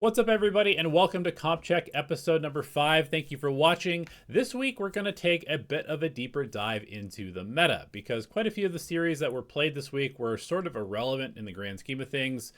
What's up, everybody, and welcome to Comp Check episode number 5. Thank you for watching. This week, we're going to take a bit of a deeper dive into the meta, because quite a few of the series that were played this week were sort of irrelevant in the grand scheme of things,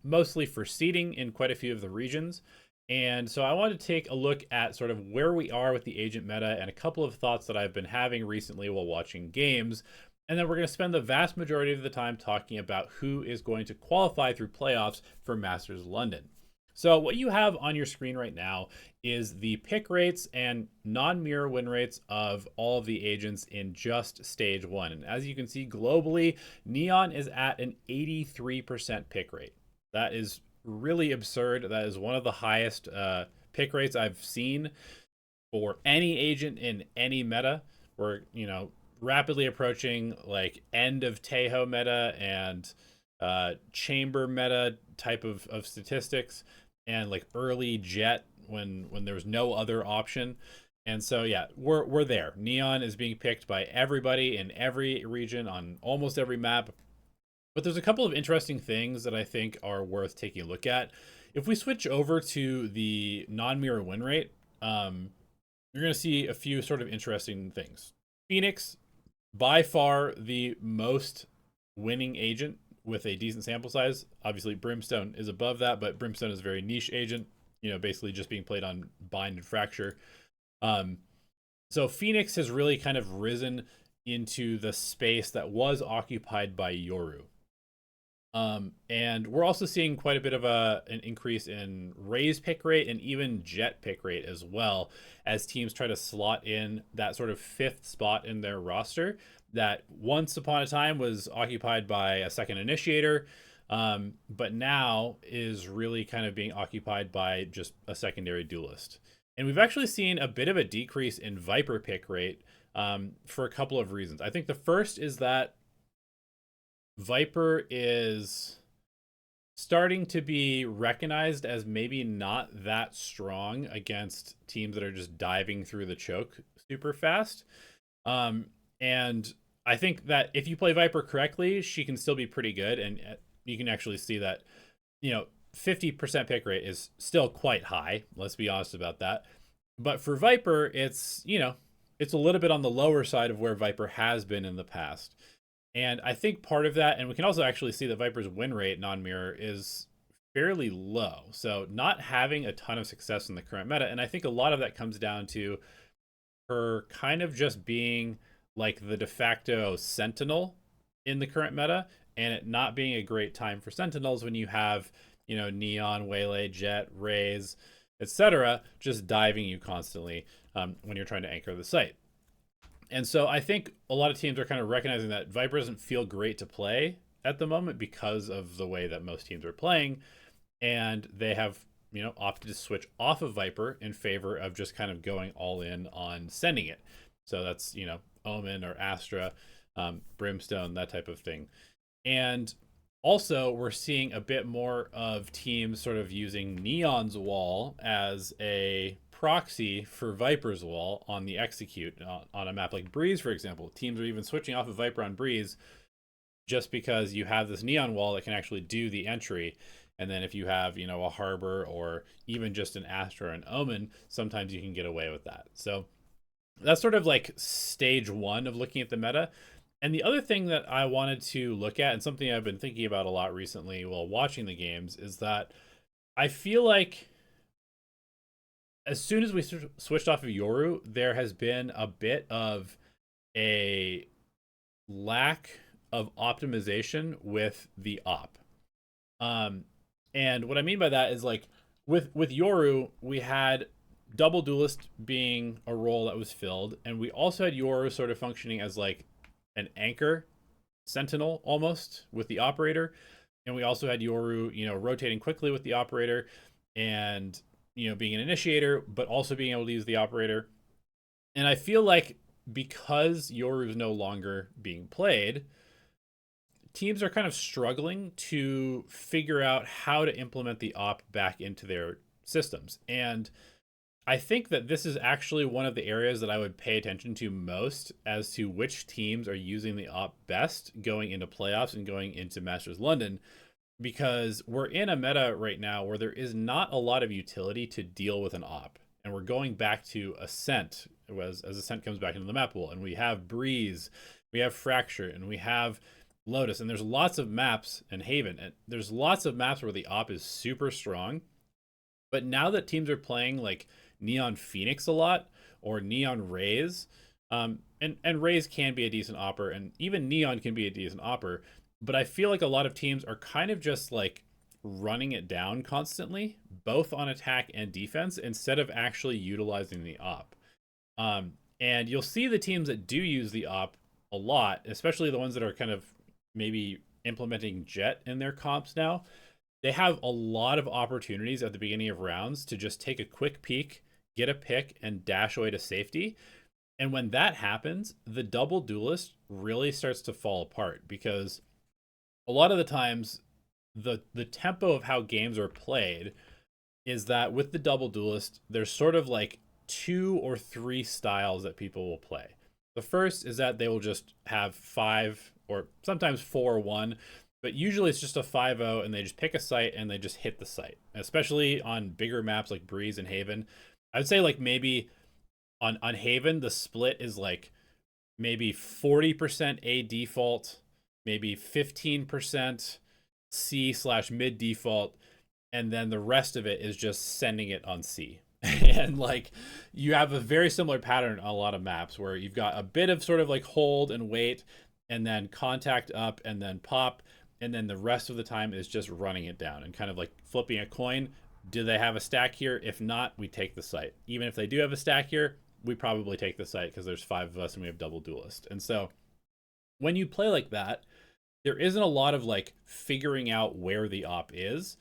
mostly for seeding in quite a few of the regions. And so I wanted to take a look at sort of where we are with the agent meta and a couple of thoughts that I've been having recently while watching games. And then we're going to spend the vast majority of the time talking about who is going to qualify through playoffs for Masters London. So what you have on your screen right now is the pick rates and non-mirror win rates of all of the agents in just stage 1. And as you can see globally, Neon is at an 83% pick rate. That is really absurd. That is one of the highest pick rates I've seen for any agent in any meta. We're, rapidly approaching like end of Tejo meta and chamber meta type of statistics, and like early jet when there was no other option. And so yeah, we're there. Neon is being picked by everybody in every region on almost every map. But there's a couple of interesting things that I think are worth taking a look at. If we switch over to the non-mirror win rate, you're going to see a few sort of interesting things. Phoenix, by far the most winning agent with a decent sample size. Obviously, Brimstone is above that, but Brimstone is a very niche agent, basically just being played on Bind and Fracture. So Phoenix has really kind of risen into the space that was occupied by Yoru. And we're also seeing quite a bit of an increase in Raze pick rate and even Jet pick rate as well, as teams try to slot in that sort of 5th spot in their roster that once upon a time was occupied by a second initiator, but now is really kind of being occupied by just a secondary duelist. And we've actually seen a bit of a decrease in Viper pick rate for a couple of reasons. I think the first is that Viper is starting to be recognized as maybe not that strong against teams that are just diving through the choke super fast. And I think that if you play Viper correctly, she can still be pretty good. And you can actually see that, 50% pick rate is still quite high. Let's be honest about that. But for Viper, it's a little bit on the lower side of where Viper has been in the past. And I think part of that, and we can also actually see that Viper's win rate non-mirror is fairly low. So not having a ton of success in the current meta. And I think a lot of that comes down to her kind of just being like the de facto Sentinel in the current meta, and it not being a great time for Sentinels when you have, Neon, Waylay, Jet, Raze, etc., just diving you constantly when you're trying to anchor the site. And so I think a lot of teams are kind of recognizing that Viper doesn't feel great to play at the moment because of the way that most teams are playing. And they have, opted to switch off of Viper in favor of just kind of going all in on sending it. So that's, Omen or Astra, Brimstone, that type of thing. And also we're seeing a bit more of teams sort of using Neon's wall as a proxy for Viper's wall on the execute on a map like Breeze, for example. Teams are even switching off of Viper on Breeze just because you have this Neon wall that can actually do the entry. And then if you have, a Harbor or even just an Astra or an Omen, sometimes you can get away with that. So that's sort of like stage 1 of looking at the meta. And the other thing that I wanted to look at, and something I've been thinking about a lot recently while watching the games, is that I feel like as soon as we switched off of Yoru, there has been a bit of a lack of optimization with the op. And what I mean by that is like with Yoru, we had double duelist being a role that was filled, and we also had Yoru sort of functioning as like an anchor sentinel almost with the operator, and we also had Yoru rotating quickly with the operator and being an initiator but also being able to use the operator. And I feel like because Yoru is no longer being played, teams are kind of struggling to figure out how to implement the op back into their systems. And I think that this is actually one of the areas that I would pay attention to most as to which teams are using the op best going into playoffs and going into Masters London, because we're in a meta right now where there is not a lot of utility to deal with an op. And we're going back to Ascent as Ascent comes back into the map pool. And we have Breeze, we have Fracture, and we have Lotus. And there's lots of maps, and Haven. And there's lots of maps where the op is super strong. But now that teams are playing like Neon Phoenix a lot or Neon Rays, and Rays can be a decent opper, and even Neon can be a decent opper, but I feel like a lot of teams are kind of just like running it down constantly, both on attack and defense, instead of actually utilizing the op. And you'll see the teams that do use the op a lot, especially the ones that are kind of maybe implementing Jet in their comps now. They have a lot of opportunities at the beginning of rounds to just take a quick peek, get a pick, and dash away to safety. And when that happens, the double duelist really starts to fall apart, because a lot of the times the tempo of how games are played is that with the double duelist, there's sort of like 2 or 3 styles that people will play. The first is that they will just have 5 or sometimes 4-1, but usually it's just a 5-0, and they just pick a site and they just hit the site, especially on bigger maps like Breeze and Haven. I would say like maybe on Haven, the split is like maybe 40% A default, maybe 15% C/mid default, and then the rest of it is just sending it on C. And like you have a very similar pattern on a lot of maps where you've got a bit of sort of like hold and wait, and then contact up, and then pop, and then the rest of the time is just running it down and kind of like flipping a coin. Do they have a stack here? If not, we take the site. Even if they do have a stack here, we probably take the site because there's 5 of us and we have double duelist. And so when you play like that, there isn't a lot of like figuring out where the op is,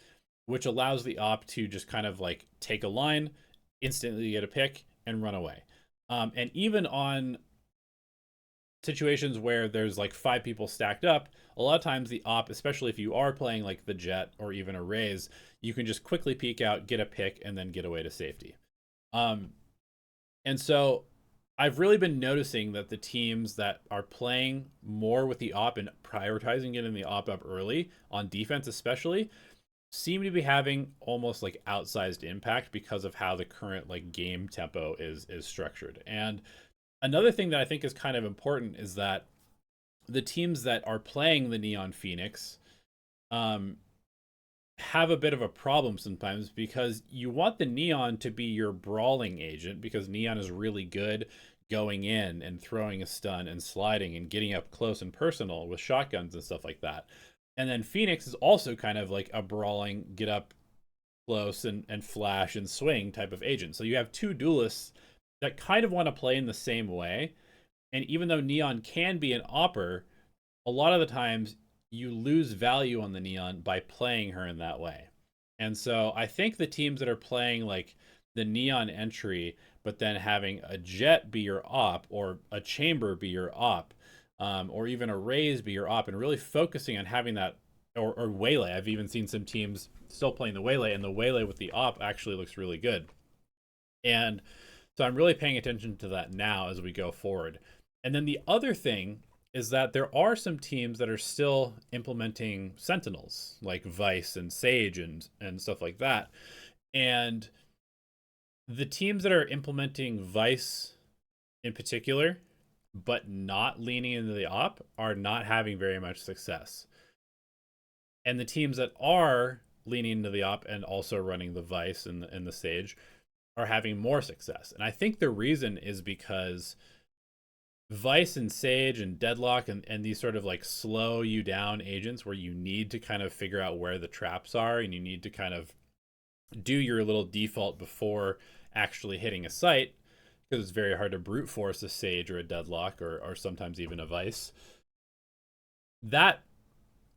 which allows the op to just kind of like take a line, instantly get a pick, and run away. And even on situations where there's like 5 people stacked up, a lot of times the op, especially if you are playing like the Jet or even a Raze, you can just quickly peek out, get a pick, and then get away to safety. And so I've really been noticing that the teams that are playing more with the op and prioritizing getting the op up early, on defense especially, seem to be having almost like outsized impact because of how the current like game tempo is structured. And another thing that I think is kind of important is that the teams that are playing the Neon Phoenix have a bit of a problem sometimes, because you want the Neon to be your brawling agent, because Neon is really good going in and throwing a stun and sliding and getting up close and personal with shotguns and stuff like that. And then Phoenix is also kind of like a brawling, get up close and flash and swing type of agent. So you have 2 duelists that kind of want to play in the same way. And even though Neon can be an opper, a lot of the times you lose value on the Neon by playing her in that way. And so I think the teams that are playing like the Neon entry, but then having a Jet be your op, or a Chamber be your op, or even a Raze be your op, and really focusing on having that, or Waylay. I've even seen some teams still playing the Waylay, and the Waylay with the op actually looks really good. And so I'm really paying attention to that now as we go forward. And then the other thing is that there are some teams that are still implementing Sentinels, like Vice and Sage and stuff like that. And the teams that are implementing Vice in particular, but not leaning into the op, are not having very much success. And the teams that are leaning into the op and also running the Vice and the Sage are having more success. And I think the reason is because Vice and Sage and Deadlock and these sort of like slow you down agents, where you need to kind of figure out where the traps are and you need to kind of do your little default before actually hitting a site, because it's very hard to brute force a Sage or a Deadlock or sometimes even a Vice. That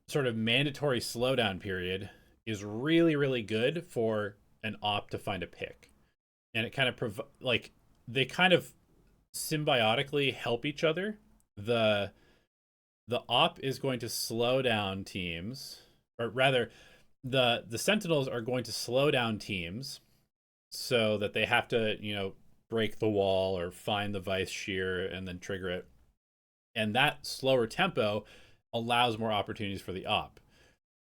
sort of mandatory slowdown period is really, really good for an op to find a pick. And it kind of like they kind of symbiotically help each other. The op is going to slow down teams, or rather the Sentinels are going to slow down teams so that they have to, break the wall or find the Vice shear and then trigger it. And that slower tempo allows more opportunities for the op.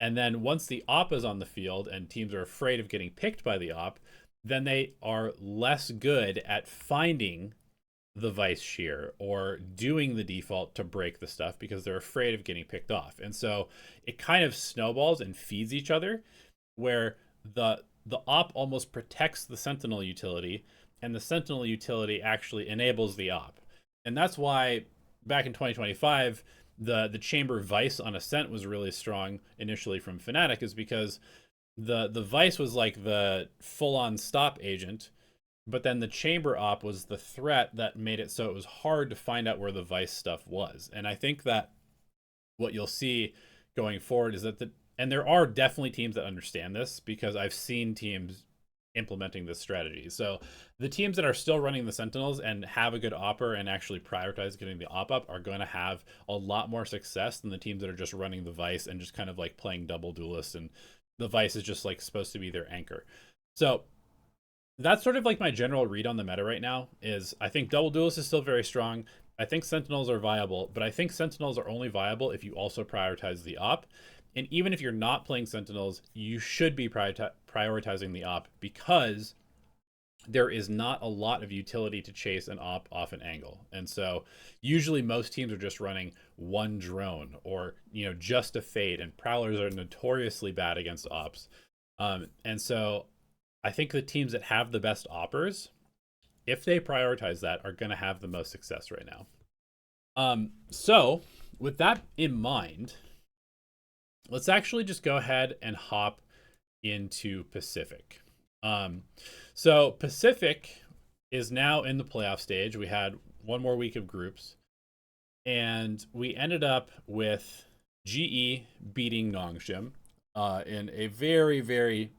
And then once the op is on the field and teams are afraid of getting picked by the op, then they are less good at finding the vice shear or doing the default to break the stuff because they're afraid of getting picked off. And so it kind of snowballs and feeds each other, where the op almost protects the Sentinel utility, and the Sentinel utility actually enables the op. And that's why back in 2025, the chamber vice on Ascent was really strong initially from Fnatic, is because the vice was like the full-on stop agent, but then the chamber op was the threat that made it so it was hard to find out where the vice stuff was. And I think that what you'll see going forward is that and there are definitely teams that understand this, because I've seen teams implementing this strategy. So the teams that are still running the Sentinels and have a good opper and actually prioritize getting the op up are going to have a lot more success than the teams that are just running the vice and just kind of like playing double duelist, and the vice is just like supposed to be their anchor. So that's sort of like my general read on the meta right now. Is I think double duelist is still very strong. I think Sentinels are viable, but I think Sentinels are only viable if you also prioritize the op. And even if you're not playing Sentinels, you should be prioritizing the op, because there is not a lot of utility to chase an op off an angle. And so usually most teams are just running one drone or, just a fade, and prowlers are notoriously bad against ops. And so I think the teams that have the best oppers, if they prioritize that, are going to have the most success right now. So with that in mind, let's actually just go ahead and hop into Pacific. So Pacific is now in the playoff stage. We had one more week of groups, and we ended up with GE beating Nongshim in a very, very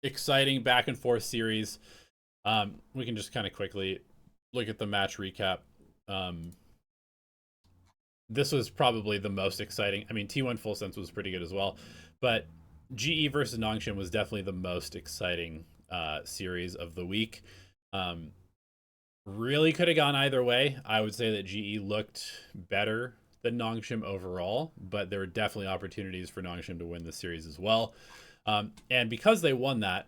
exciting back and forth series. We can just kind of quickly look at the match recap. This was probably the most exciting. I mean, T1 Full Sense was pretty good as well, but GE versus Nongshim was definitely the most exciting series of the week. Really could have gone either way. I would say that GE looked better than Nongshim overall, but there were definitely opportunities for Nongshim to win the series as well. And because they won that,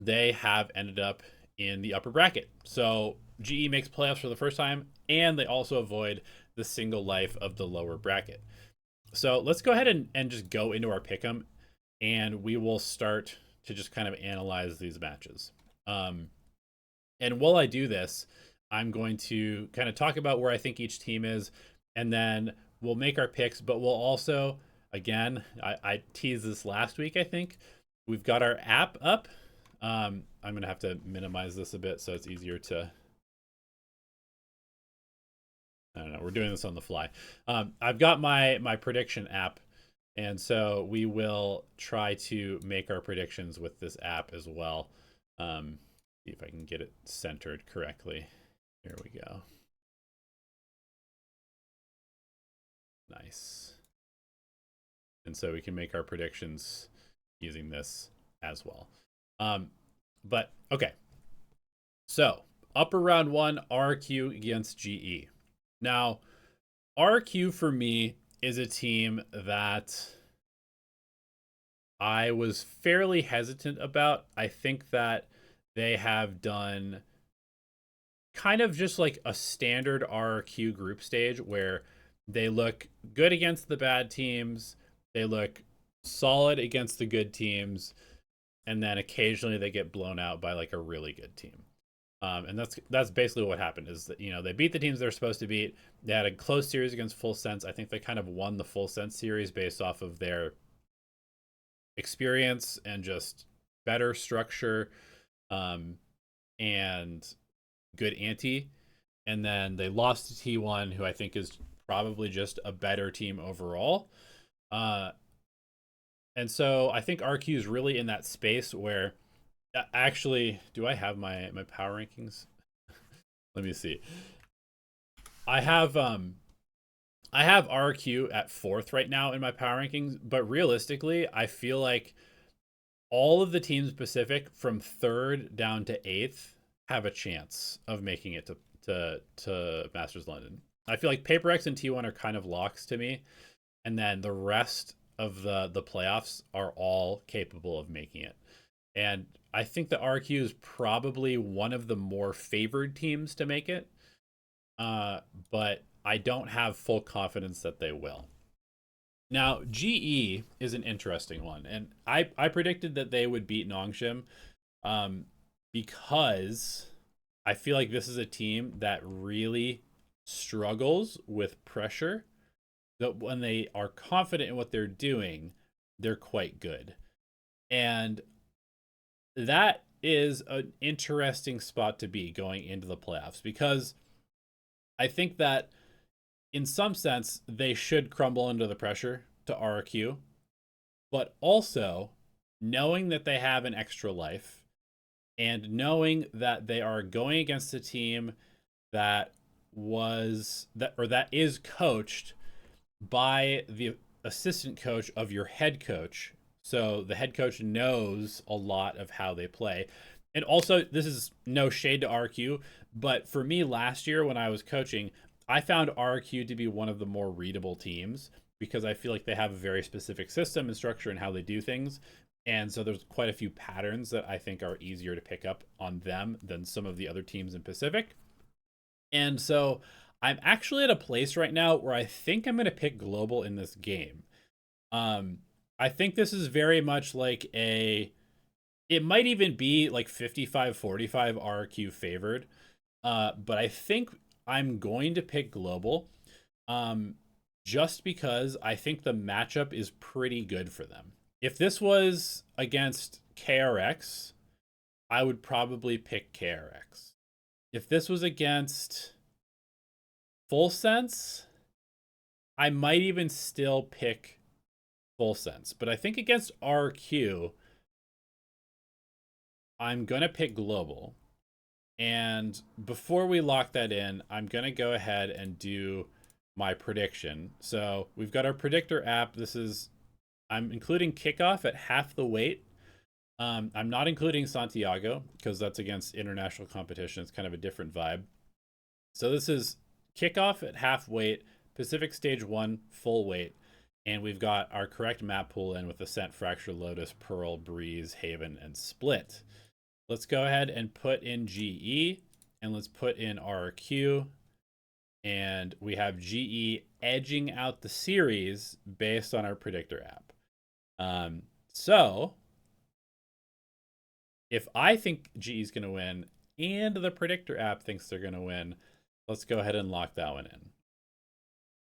they have ended up in the upper bracket. So GE makes playoffs for the first time, and they also avoid the single life of the lower bracket. So let's go ahead and just go into our pick'em, and we will start to just kind of analyze these matches. And while I do this, I'm going to kind of talk about where I think each team is, and then we'll make our picks, but we'll also, again, I teased this last week, I think. We've got our app up. I'm going to have to minimize this a bit so it's easier to... I don't know. We're doing this on the fly. I've got my prediction app, and so we will try to make our predictions with this app as well. See if I can get it centered correctly. Here we go. Nice. And so we can make our predictions using this as well. But okay. So upper round one, RQ against GE. Now, RQ for me is a team that I was fairly hesitant about. I think that they have done kind of just like a standard RQ group stage where they look good against the bad teams, they look solid against the good teams, and then occasionally they get blown out by like a really good team. And that's basically what happened, is that, they beat the teams they're supposed to beat. They had a close series against Full Sense. I think they kind of won the Full Sense series based off of their experience and just better structure, and good ante. And then they lost to T1, who I think is probably just a better team overall. And so I think RQ is really in that space where... Actually, do I have my power rankings? Let me see. I have RQ at 4th right now in my power rankings, but realistically, I feel like all of the teams Pacific from 3rd down to 8th have a chance of making it to Masters London. I feel like Paper X and T1 are kind of locks to me, and then the rest of the playoffs are all capable of making it. And I think the RQ is probably one of the more favored teams to make it. But I don't have full confidence that they will. Now, GE is an interesting one, and I predicted that they would beat Nongshim, because I feel like this is a team that really struggles with pressure. That when they are confident in what they're doing, they're quite good. And that is an interesting spot to be going into the playoffs, because I think that in some sense they should crumble under the pressure to RQ, but also knowing that they have an extra life and knowing that they are going against a team that is coached by the assistant coach of your head coach. So the head coach knows a lot of how they play. And also, this is no shade to RQ, but for me last year when I was coaching, I found RQ to be one of the more readable teams because I feel like they have a very specific system and structure in how they do things. And so there's quite a few patterns that I think are easier to pick up on them than some of the other teams in Pacific. And so I'm actually at a place right now where I think I'm going to pick global in this game. I think this is very much like it might even be like 55-45 RQ favored. But I think I'm going to pick global, just because I think the matchup is pretty good for them. If this was against KRX, I would probably pick KRX. If this was against Full Sense, I might even still pick Full Sense. But I think against RQ, I'm going to pick global. And before we lock that in, I'm going to go ahead and do my prediction. So we've got our predictor app. I'm including kickoff at half the weight. I'm not including Santiago because that's against international competition. It's kind of a different vibe. So this is kickoff at half weight, Pacific Stage 1 full weight. And we've got our correct map pool in with Ascent, Fracture, Lotus, Pearl, Breeze, Haven, and Split. Let's go ahead and put in GE, and let's put in RQ. And we have GE edging out the series based on our predictor app. So if I think GE is going to win and the predictor app thinks they're going to win, let's go ahead and lock that one in.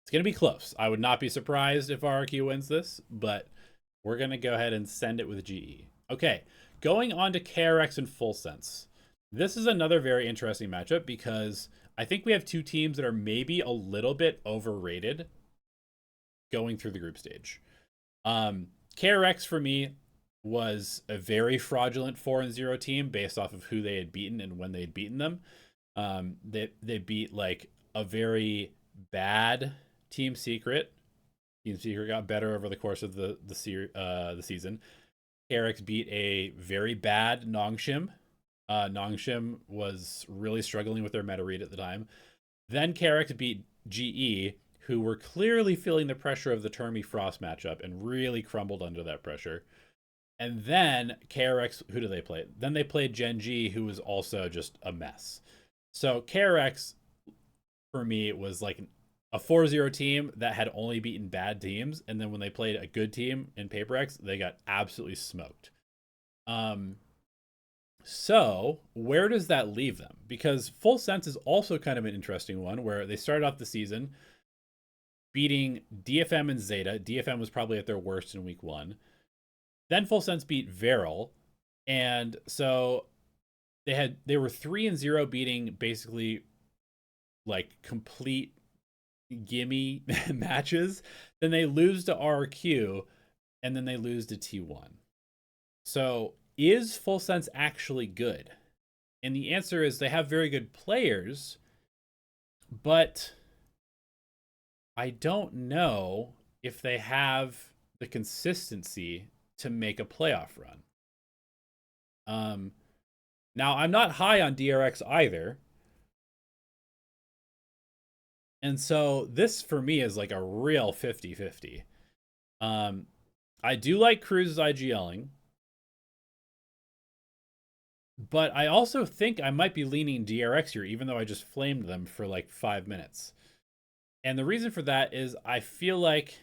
It's going to be close. I would not be surprised if RQ wins this, but we're going to go ahead and send it with GE. Okay, going on to KRX and Full Sense. This is another very interesting matchup because I think we have two teams that are maybe a little bit overrated going through the group stage. KRX for me was a very fraudulent 4-0 team based off of who they had beaten and when they had beaten them. They beat like a very bad Team Secret. Team Secret got better over the course of the season. KRX beat a very bad Nongshim. Nongshim was really struggling with their meta read at the time. Then KRX beat GE, who were clearly feeling the pressure of the Termi Frost matchup and really crumbled under that pressure. And then KRX, who do they play? Then they played Gen G, who was also just a mess. So KRX, for me, was like a 4-0 team that had only beaten bad teams. And then when they played a good team in PaperX, they got absolutely smoked. So where does that leave them? Because Full Sense is also kind of an interesting one where they started off the season beating DFM and Zeta. DFM was probably at their worst in week 1. Then Full Sense beat Veryl. And so they were 3-0 beating basically like complete gimme matches. Then they lose to RQ and then they lose to T1. So is Full Sense actually good? And the answer is they have very good players, but I don't know if they have the consistency to make a playoff run. Now, I'm not high on DRX either. And so this, for me, is like a real 50-50. I do like Cruz's IGLing, but I also think I might be leaning DRX here, even though I just flamed them for like 5 minutes. And the reason for that is I feel like,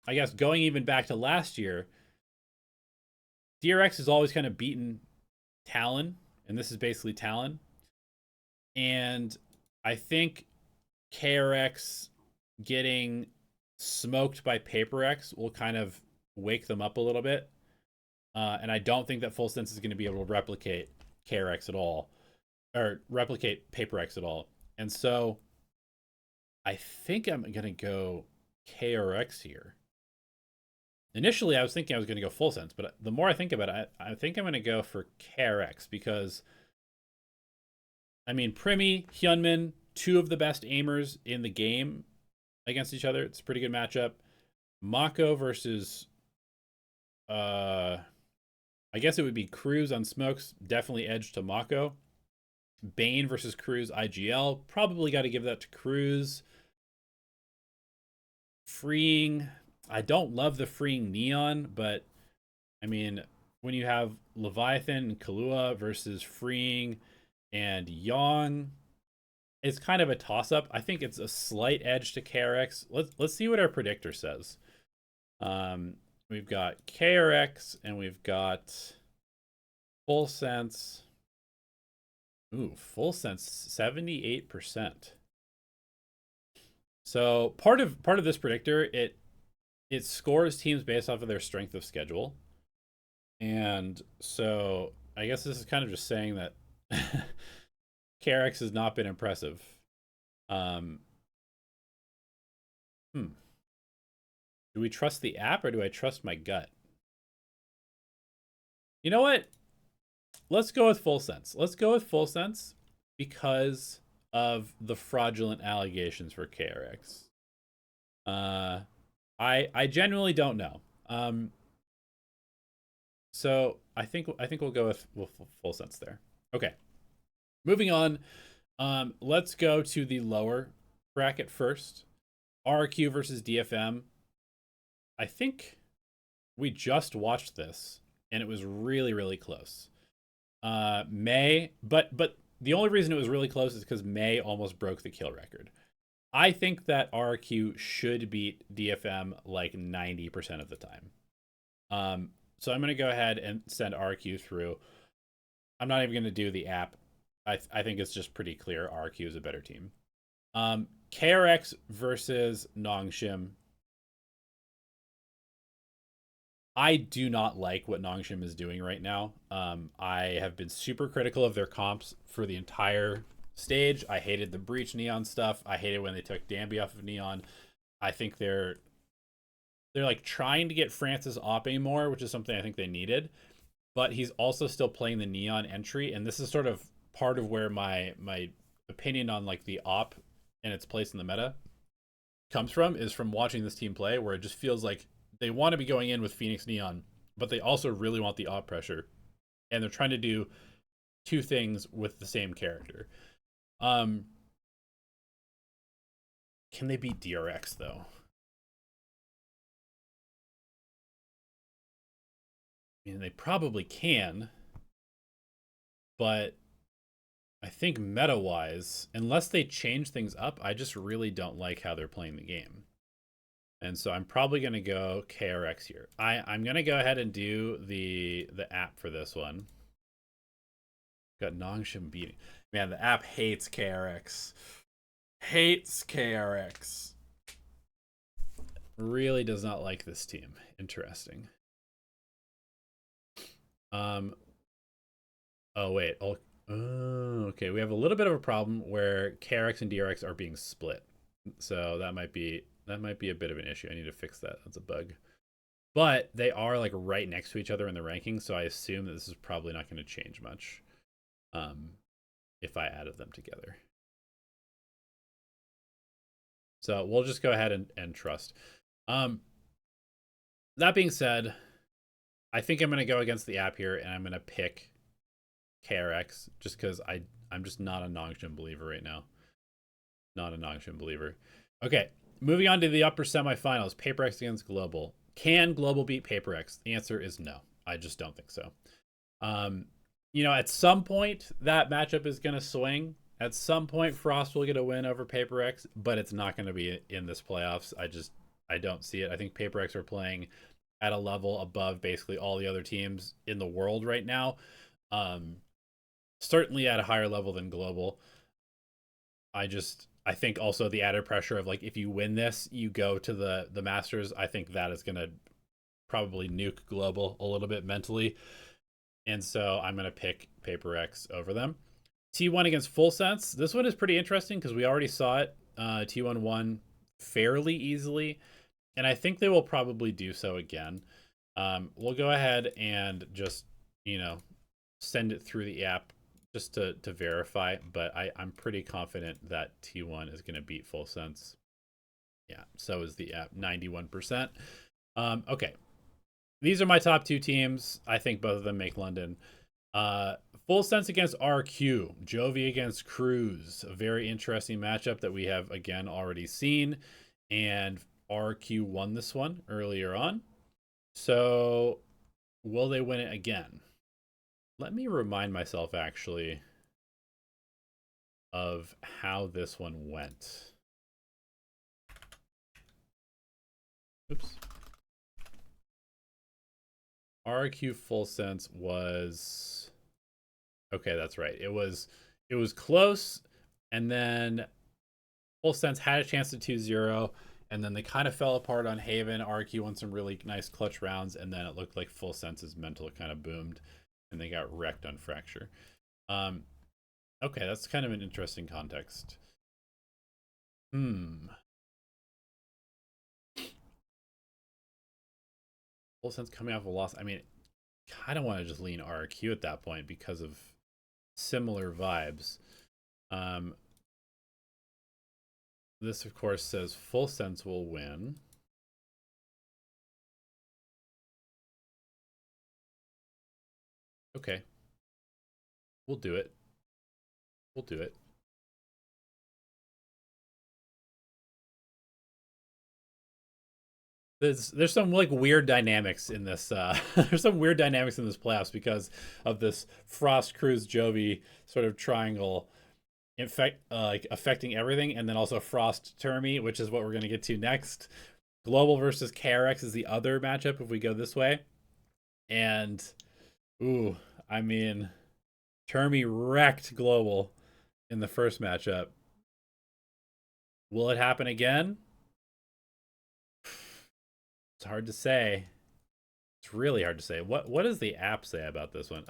I guess going even back to last year, DRX has always kind of beaten Talon, and this is basically Talon. And I think KRX getting smoked by PaperX will kind of wake them up a little bit. And I don't think that Full Sense is going to be able to replicate KRX at all, or replicate PaperX at all. And so I think I'm going to go KRX here. Initially, I was thinking I was going to go Full Sense, but the more I think about it, I think I'm going to go for KRX because, I mean, Primi, Hyunmin, two of the best aimers in the game against each other. It's a pretty good matchup. Mako versus, I guess it would be Cruz on smokes. Definitely edge to Mako. Bane versus Cruz IGL. Probably got to give that to Cruz. Freeing. I don't love the freeing Neon, but I mean, when you have Leviathan and Kahlua versus freeing and Yong, it's kind of a toss-up. I think it's a slight edge to KRX. Let's see what our predictor says. We've got KRX and we've got Full Sense. Ooh, Full Sense 78%. So part of this predictor, it scores teams based off of their strength of schedule. And so I guess this is kind of just saying that KRX has not been impressive. Do we trust the app or do I trust my gut? You know what? Let's go with Full Sense. Let's go with Full Sense because of the fraudulent allegations for KRX. I genuinely don't know. So I think we'll go with Full Sense there. Okay. Moving on. Let's go to the lower bracket first. RQ versus DFM. I think we just watched this and it was really, really close. May, but the only reason it was really close is because May almost broke the kill record. I think that RQ should beat DFM like 90% of the time. So I'm going to go ahead and send RQ through. I'm not even going to do the app. I think it's just pretty clear RQ is a better team. KRX versus Nongshim. I do not like what Nongshim is doing right now. I have been super critical of their comps for the entire stage. I hated the Breach Neon stuff. I hated when they took Danby off of Neon. I think they're like trying to get Francis opping more, which is something I think they needed. But he's also still playing the Neon entry, and this is sort of part of where my opinion on like the op and its place in the meta comes from, is from watching this team play, where it just feels like they want to be going in with Phoenix Neon, but they also really want the op pressure, and they're trying to do two things with the same character. Can they beat DRX though? I mean, they probably can, but I think meta-wise, unless they change things up, I just really don't like how they're playing the game. And so I'm probably going to go KRX here. I'm going to go ahead and do the app for this one. Got Nongshim beating. Man, the app hates KRX. Hates KRX. Really does not like this team. Interesting. Oh, wait. Oh, okay. We have a little bit of a problem where KRX and DRX are being split. So that might be a bit of an issue. I need to fix that. That's a bug. But they are like right next to each other in the rankings, so I assume that this is probably not going to change much if I added them together. So we'll just go ahead and trust. That being said, I think I'm going to go against the app here, and I'm going to pick KRX just because I'm just not a Nongshim believer right now. Not a Nongshim believer. Okay, moving on to the upper semifinals. PaperX against Global. Can Global beat PaperX? The answer is no. I just don't think so. At some point that matchup is going to swing. At some point, Frost will get a win over PaperX, but it's not going to be in this playoffs. I don't see it. I think PaperX are playing at a level above basically all the other teams in the world right now. Certainly at a higher level than Global. I think also the added pressure of, like, if you win this, you go to the Masters. I think that is going to probably nuke Global a little bit mentally. And so I'm going to pick PaperX over them. T1 against Full Sense. This one is pretty interesting because we already saw it. T1 won fairly easily, and I think they will probably do so again. We'll go ahead and just, send it through the app just to verify, but I'm pretty confident that T1 is going to beat Full Sense. Yeah, so is the app, 91%. Okay. These are my top two teams. I think both of them make London. Full Sense against RQ. Jovi against Cruz. A very interesting matchup that we have, again, already seen. And RQ won this one earlier on. So will they win it again? Let me remind myself, actually, of how this one went. Oops. RQ Full Sense was... Okay, that's right. It was close, and then Full Sense had a chance to 2-0, and then they kind of fell apart on Haven. RQ won some really nice clutch rounds, and then it looked like Full Sense's mental kind of boomed, and they got wrecked on Fracture. Okay, that's kind of an interesting context. Full Sense coming off a loss. I mean, kind of want to just lean RQ at that point because of similar vibes. This, of course, says Full Sense will win. Okay. We'll do it. We'll do it. There's some like weird dynamics in this. There's some weird dynamics in this playoffs because of this Frost Cruz Jovi sort of triangle, in fact, like affecting everything, and then also Frost Termi, which is what we're gonna get to next. Global versus KRX is the other matchup if we go this way, and I mean, Termi wrecked Global in the first matchup. Will it happen again? It's hard to say. It's really hard to say. What does the app say about this one?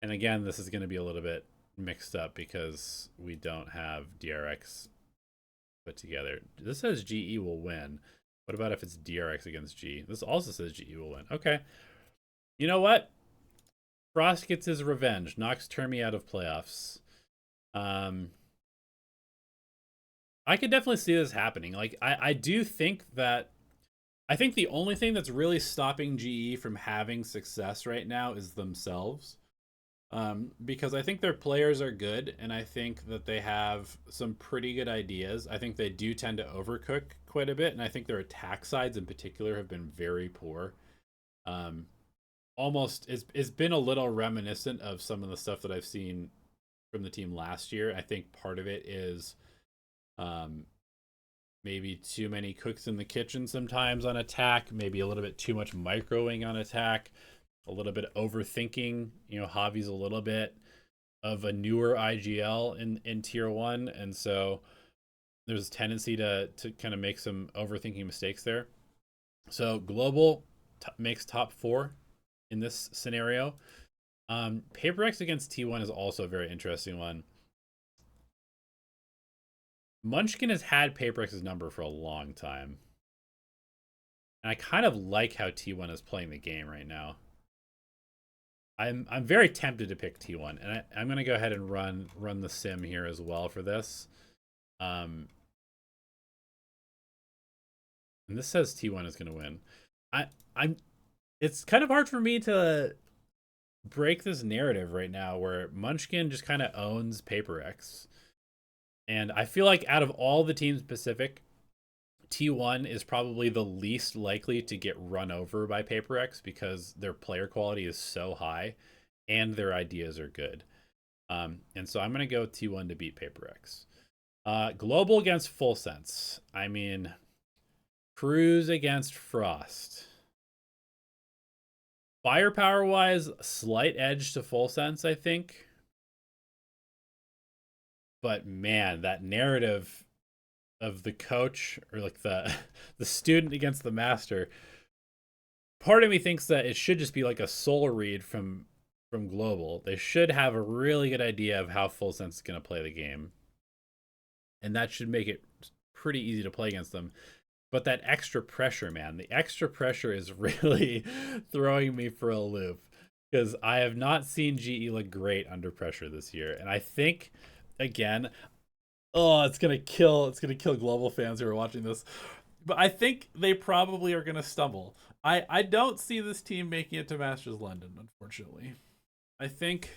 And again, this is going to be a little bit mixed up because we don't have DRX put together. This says GE will win. What about if it's DRX against G? This also says GE will win. Okay. You know what? Frost gets his revenge. Knocks Termi out of playoffs. I could definitely see this happening. Like, I do think that... I think the only thing that's really stopping GE from having success right now is themselves. Because I think their players are good, and I think that they have some pretty good ideas. I think they do tend to overcook quite a bit, and I think their attack sides in particular have been very poor. Almost, it's been a little reminiscent of some of the stuff that I've seen from the team last year. I think part of it is maybe too many cooks in the kitchen sometimes on attack, maybe a little bit too much microing on attack, a little bit overthinking. Javi's a little bit of a newer IGL in tier 1, and so there's a tendency to kind of make some overthinking mistakes there. So Global makes top 4 in this scenario. PaperX against T1 is also a very interesting one. Munchkin has had PaperX's number for a long time. And I kind of like how T1 is playing the game right now. I'm very tempted to pick T1, and I'm going to go ahead and run the sim here as well for this. And this says T1 is going to win. It's kind of hard for me to break this narrative right now where Munchkin just kind of owns PaperX. And I feel like out of all the teams Pacific, T1 is probably the least likely to get run over by PaperX because their player quality is so high and their ideas are good. And so I'm going to go T1 to beat PaperX. Global against Full Sense. I mean, Cruise against Frost. Firepower-wise, slight edge to Full Sense, I think. But man, that narrative of the coach or like the student against the master, part of me thinks that it should just be like a soul read from Global. They should have a really good idea of how Full Sense is going to play the game, and that should make it pretty easy to play against them. But that extra pressure, man, the extra pressure is really throwing me for a loop because I have not seen GE look great under pressure this year. And I think, again, it's gonna kill global fans who are watching this. But I think they probably are gonna stumble. I don't see this team making it to Masters London, unfortunately. I think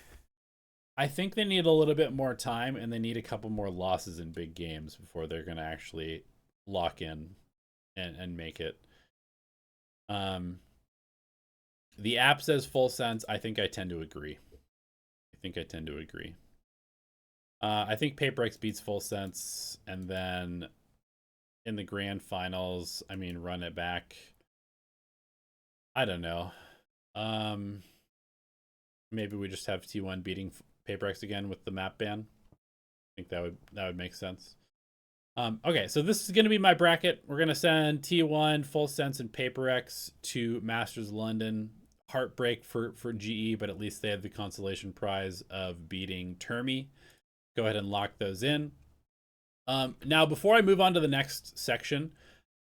they need a little bit more time and they need a couple more losses in big games before they're gonna actually lock in and make it. The app says Full Sense. I think I tend to agree. I think PaperX beats Full Sense, and then in the grand finals, I mean, run it back. I don't know. Maybe we just have T1 beating PaperX again with the map ban. I think that would make sense. Okay, so this is going to be my bracket. We're going to send T1, Full Sense, and PaperX to Masters London. Heartbreak for GE, but at least they have the consolation prize of beating Termi. Go ahead and lock those in. Now, before I move on to the next section,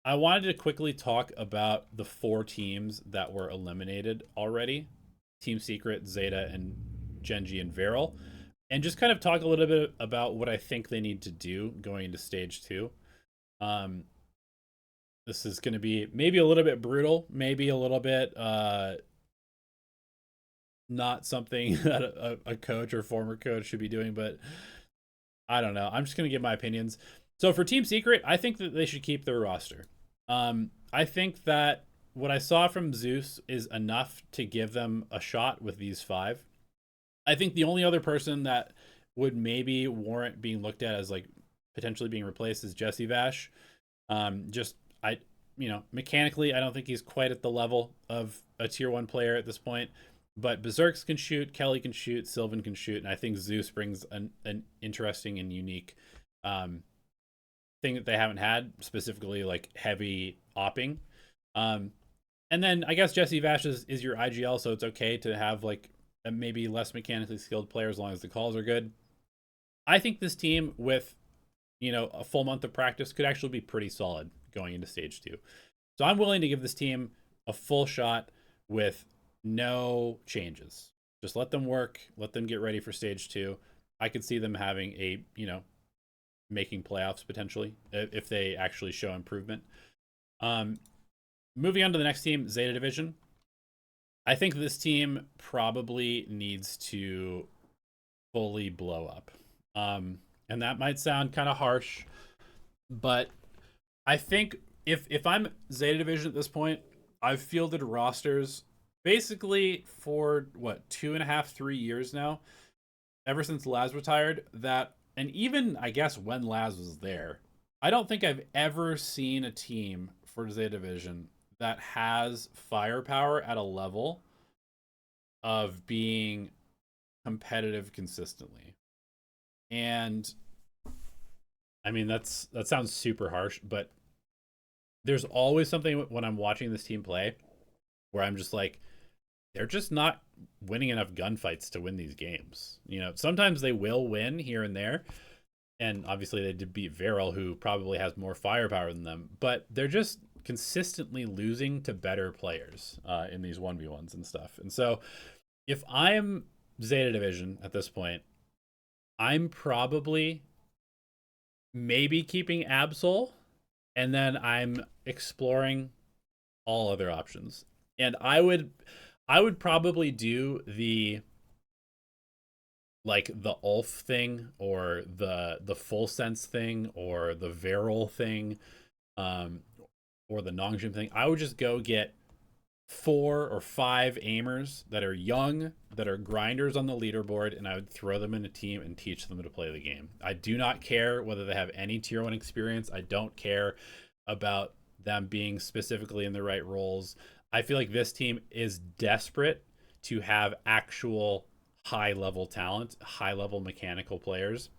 I wanted to quickly talk about the 4 teams that were eliminated already. Team Secret, Zeta, and Genji and Viral. And just kind of talk a little bit about what I think they need to do going into stage 2. This is going to be maybe a little bit brutal, maybe a little bit not something that a coach or former coach should be doing, but I don't know. I'm just going to give my opinions. So for Team Secret, I think that they should keep their roster. I think that what I saw from Zeus is enough to give them a shot with these 5. I think the only other person that would maybe warrant being looked at as like potentially being replaced is Jesse Vash. Mechanically, I don't think he's quite at the level of a tier 1 player at this point. But Berserks can shoot, Kelly can shoot, Sylvan can shoot, and I think Zeus brings an interesting and unique thing that they haven't had, specifically like heavy opping. And then I guess Jesse Vash is your IGL, so it's okay to have like maybe less mechanically skilled player as long as the calls are good. I think this team with, a full month of practice could actually be pretty solid going into stage 2. So I'm willing to give this team a full shot with no changes. Just let them work, let them get ready for stage 2. I could see them having a, making playoffs potentially if they actually show improvement. Moving on to the next team, Zeta Division. I think this team probably needs to fully blow up. And that might sound kind of harsh, but I think if I'm Zeta Division at this point, I've fielded rosters basically for 2.5, 3 years now, ever since Laz retired, and even I guess when Laz was there, I don't think I've ever seen a team for Zeta Division that has firepower at a level of being competitive consistently. And I mean, that sounds super harsh, but there's always something when I'm watching this team play where I'm just like, they're just not winning enough gunfights to win these games. Sometimes they will win here and there. And obviously they did beat Viral, who probably has more firepower than them, but they're just consistently losing to better players in these 1v1s and stuff. And so if I'm Zeta Division at this point, I'm probably maybe keeping Absol, and then I'm exploring all other options. And I would probably do the Ulf thing or the Full Sense thing or the Viral thing um, or the Nongshim thing. I would just go get 4 or 5 aimers that are young, that are grinders on the leaderboard, and I would throw them in a team and teach them to play the game. I do not care whether they have any tier 1 experience. I don't care about them being specifically in the right roles. I feel like this team is desperate to have actual high level talent, high level mechanical players,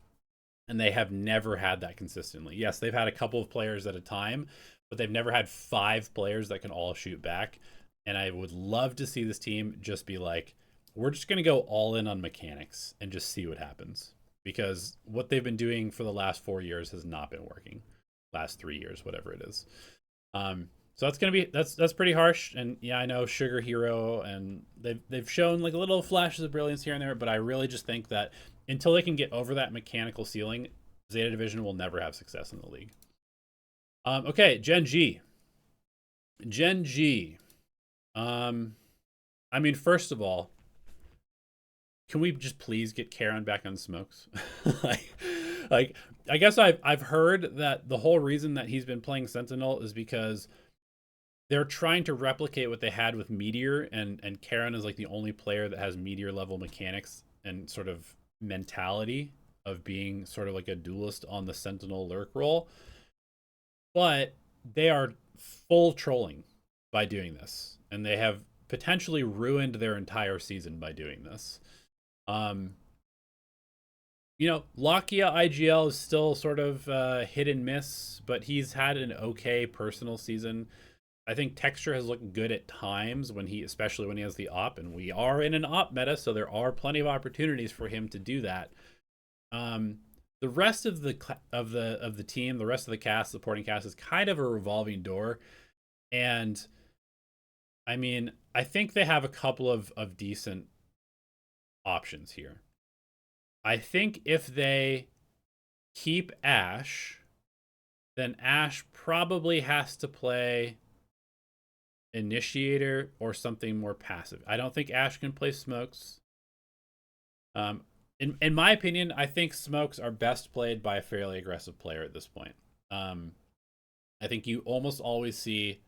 and they have never had that consistently. Yes, they've had a couple of players at a time, but they've never had 5 players that can all shoot back. And I would love to see this team just be like, we're just going to go all in on mechanics and just see what happens. Because what they've been doing for the last 4 years has not been working. Last 3 years, whatever it is. So that's gonna be that's pretty harsh. And yeah, I know Sugar Hero, and they've shown like little flashes of brilliance here and there, but I really just think that until they can get over that mechanical ceiling, Zeta Division will never have success in the league. Okay, Gen G. Gen G. I mean, first of all, can we just please get Karen back on smokes? like, like I guess I've heard that the whole reason that he's been playing Sentinel is because they're trying to replicate what they had with Meteor, and Karen is like the only player that has Meteor level mechanics and sort of mentality of being sort of like a duelist on the Sentinel lurk role. But they are full trolling by doing this, and they have potentially ruined their entire season by doing this. You know, Lakia IGL is still sort of hit and miss, but he's had an okay personal season. I think Texture has looked good at times when especially when he has the op, and we are in an op meta, so there are plenty of opportunities for him to do that. The rest of the team, the rest of the cast, supporting cast, is kind of a revolving door, and I mean, I think they have a couple of decent options here. I think if they keep Ash, then Ash probably has to play Initiator or something more passive. I don't think Ash can play Smokes. In my opinion, I think Smokes are best played by a fairly aggressive player at this point. I think you almost always see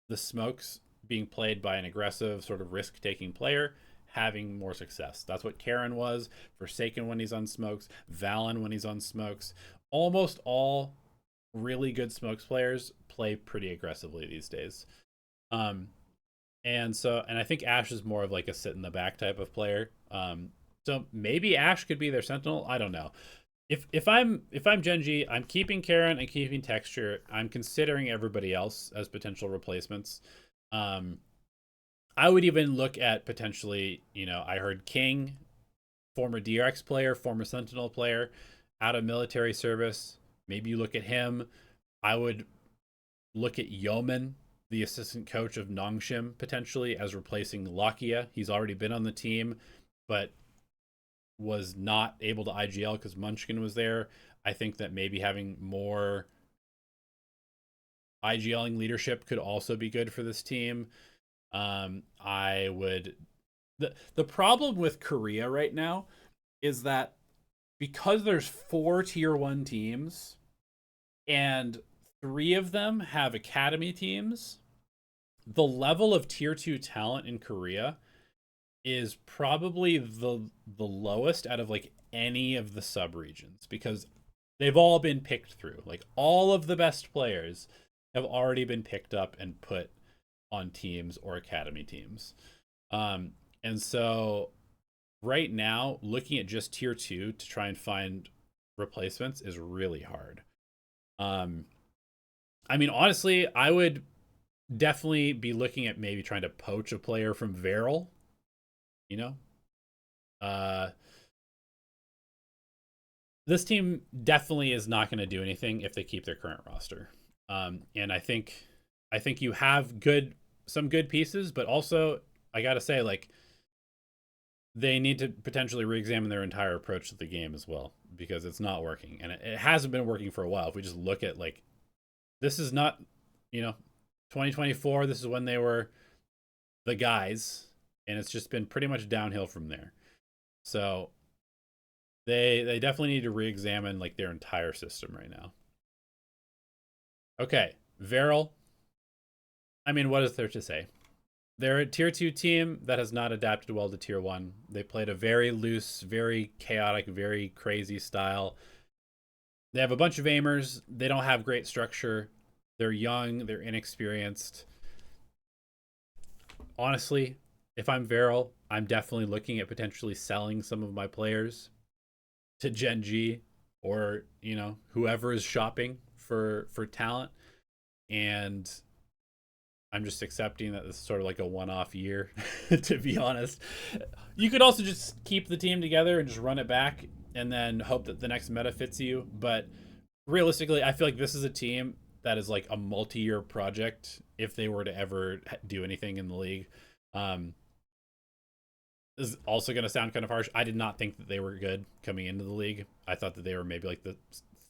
the Smokes being played by an aggressive, sort of risk-taking player having more success. That's what Karen was, Forsaken when he's on Smokes, Valen when he's on Smokes. Almost all really good Smokes players play pretty aggressively these days. And I think Ash is more of like a sit in the back type of player. So maybe Ash could be their Sentinel. I don't know. If I'm Gen G, I'm keeping Karen and keeping Texture. I'm considering everybody else as potential replacements. I would even look at potentially, you know, I heard King, former DRX player, former Sentinel player, out of military service. Maybe you look at him. I would look at Yeoman, the assistant coach of Nongshim, potentially as replacing Lakia. He's already been on the team, but was not able to IGL because Munchkin was there. I think that maybe having more IGLing leadership could also be good for this team. I would the problem with Korea right now is that because there's 4 tier 1 teams and 3 of them have academy teams, the level of tier 2 talent in Korea is probably the lowest out of like any of the sub regions, because they've all been picked through. Like all of the best players have already been picked up and put on teams or academy teams. And so right now, looking at just tier 2 to try and find replacements is really hard. I mean, honestly, I would definitely be looking at maybe trying to poach a player from Veryl, you know? This team definitely is not going to do anything if they keep their current roster. And I think you have some good pieces, but also I gotta say, like, they need to potentially re-examine their entire approach to the game as well, because it's not working, and it hasn't been working for a while. If we just look at, like, this is not, you know, 2024. This is when they were the guys, and it's just been pretty much downhill from there. So they definitely need to re-examine like their entire system right now. Okay, Varel. I mean, what is there to say? They're a tier 2 team that has not adapted well to tier 1. They played a very loose, very chaotic, very crazy style. They have a bunch of aimers. They don't have great structure. They're young, they're inexperienced. Honestly, if I'm Varel, I'm definitely looking at potentially selling some of my players to Gen G or, whoever is shopping for talent, and I'm just accepting that this is sort of like a one-off year, to be honest. You could also just keep the team together and just run it back and then hope that the next meta fits you. But realistically, I feel like this is a team that is like a multi-year project if they were to ever do anything in the league. This is also going to sound kind of harsh. I did not think that they were good coming into the league. I thought that they were maybe like the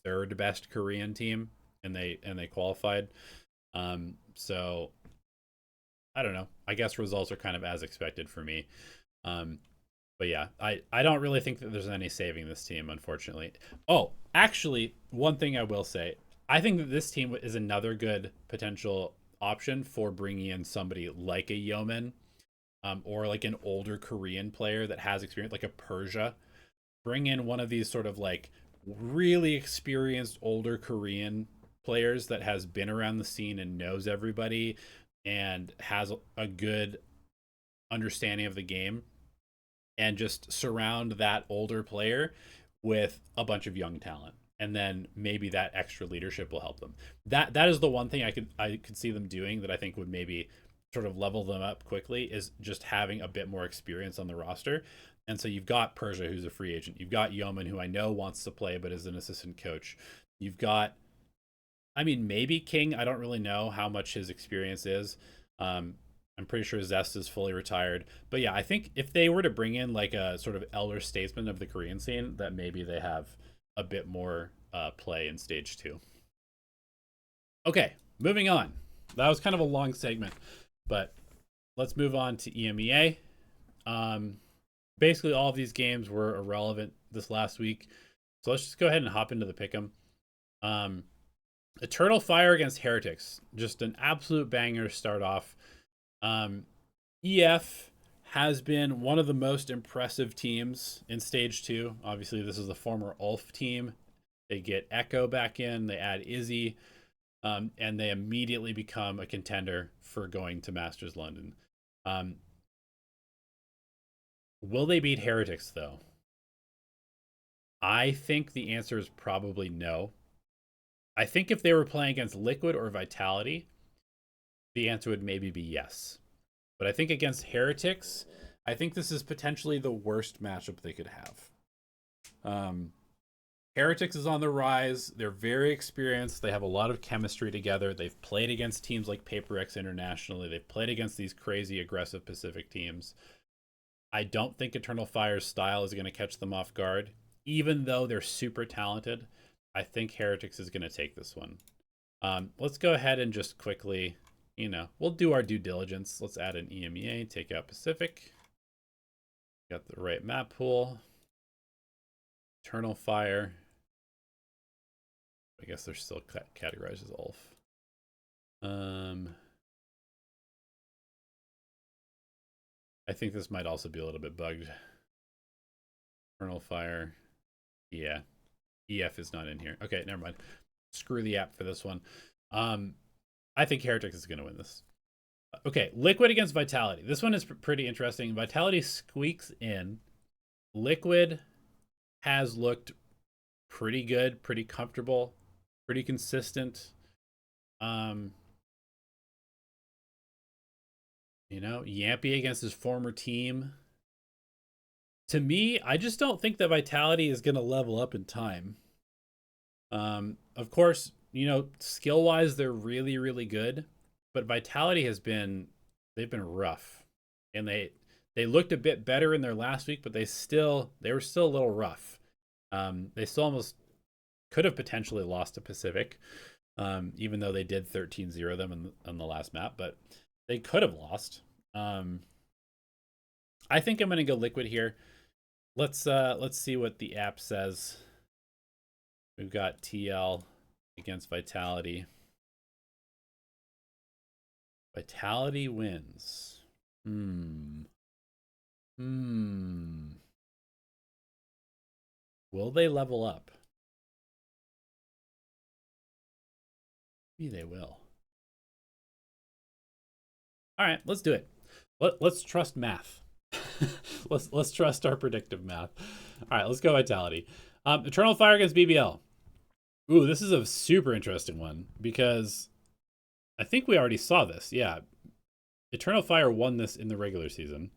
third best Korean team, and they qualified. So I don't know. I guess results are kind of as expected for me. But yeah, I don't really think that there's any saving this team, unfortunately. Oh, actually, one thing I will say, I think that this team is another good potential option for bringing in somebody like a Yeoman, or like an older Korean player that has experience, like a Persia. Bring in one of these sort of like really experienced older Korean players that has been around the scene and knows everybody and has a good understanding of the game, and just surround that older player with a bunch of young talent, and then maybe that extra leadership will help them. That is the one thing I could see them doing that I think would maybe sort of level them up quickly, is just having a bit more experience on the roster. And so you've got Persia, who's a free agent. You've got Yeoman, who I know wants to play but is an assistant coach. You've got, I mean, maybe King. I don't really know how much his experience is. I'm pretty sure Zest is fully retired. But yeah, I think if they were to bring in like a sort of elder statesman of the Korean scene, that maybe they have a bit more play in stage 2. Okay, moving on. That was kind of a long segment, but let's move on to EMEA. Basically, all of these games were irrelevant this last week, so let's just go ahead and hop into the pick'em. Eternal Fire against Heretics, just an absolute banger to start off. EF has been one of the most impressive teams in stage 2. Obviously, this is the former Ulf team. They get Echo back in, they add Izzy, and they immediately become a contender for going to Masters London. Will they beat Heretics, though? I think the answer is probably no. I think if they were playing against Liquid or Vitality, the answer would maybe be yes. But I think against Heretics, I think this is potentially the worst matchup they could have. Heretics is on the rise. They're very experienced. They have a lot of chemistry together. They've played against teams like PaperX internationally. They've played against these crazy aggressive Pacific teams. I don't think Eternal Fire's style is going to catch them off guard. Even though they're super talented, I think Heretics is going to take this one. Let's go ahead and just quickly, we'll do our due diligence. Let's add an EMEA, take out Pacific. Got the right map pool. Eternal Fire. I guess they're still categorized as Ulf. I think this might also be a little bit bugged. Eternal Fire. Yeah. EF is not in here. Okay, never mind. Screw the app for this one. I think Heretics is going to win this. Okay, Liquid against Vitality. This one is pretty interesting. Vitality squeaks in. Liquid has looked pretty good, pretty comfortable, pretty consistent. Yampy against his former team. To me, I just don't think that Vitality is going to level up in time. Of course, skill-wise, they're really, really good. But Vitality they've been rough. And they looked a bit better in their last week, but they were still a little rough. They still almost could have potentially lost to Pacific, even though they did 13-0 them on the last map, but they could have lost. I think I'm going to go Liquid here. Let's see what the app says. We've got TL against Vitality. Vitality wins. Will they level up? Maybe they will. All right, let's do it. Let's trust math. let's trust our predictive math. All right, let's go Vitality. Eternal Fire against BBL. Ooh, this is a super interesting one because I think we already saw this. Yeah, Eternal Fire won this in the regular season.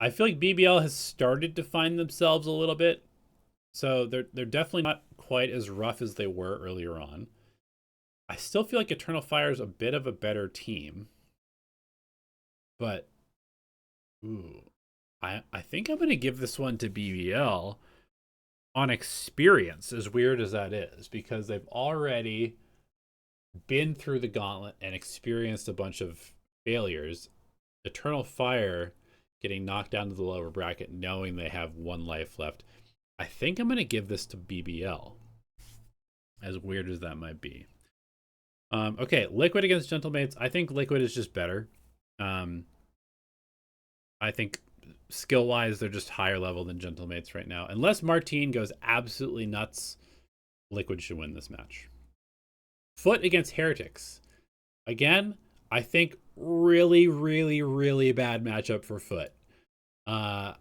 I feel like BBL has started to find themselves a little bit, so they're definitely not quite as rough as they were earlier on. I still feel like Eternal Fire is a bit of a better team, but ooh, I think I'm gonna give this one to BBL on experience, as weird as that is, because they've already been through the gauntlet and experienced a bunch of failures. Eternal Fire getting knocked down to the lower bracket, knowing they have one life left. I think I'm going to give this to BBL, as weird as that might be. Okay, Liquid against Gentlemates. I think Liquid is just better. I think skill-wise, they're just higher level than Gentlemates right now. Unless Martine goes absolutely nuts, Liquid should win this match. Foot against Heretics. Again, I think really, really, really bad matchup for Foot. I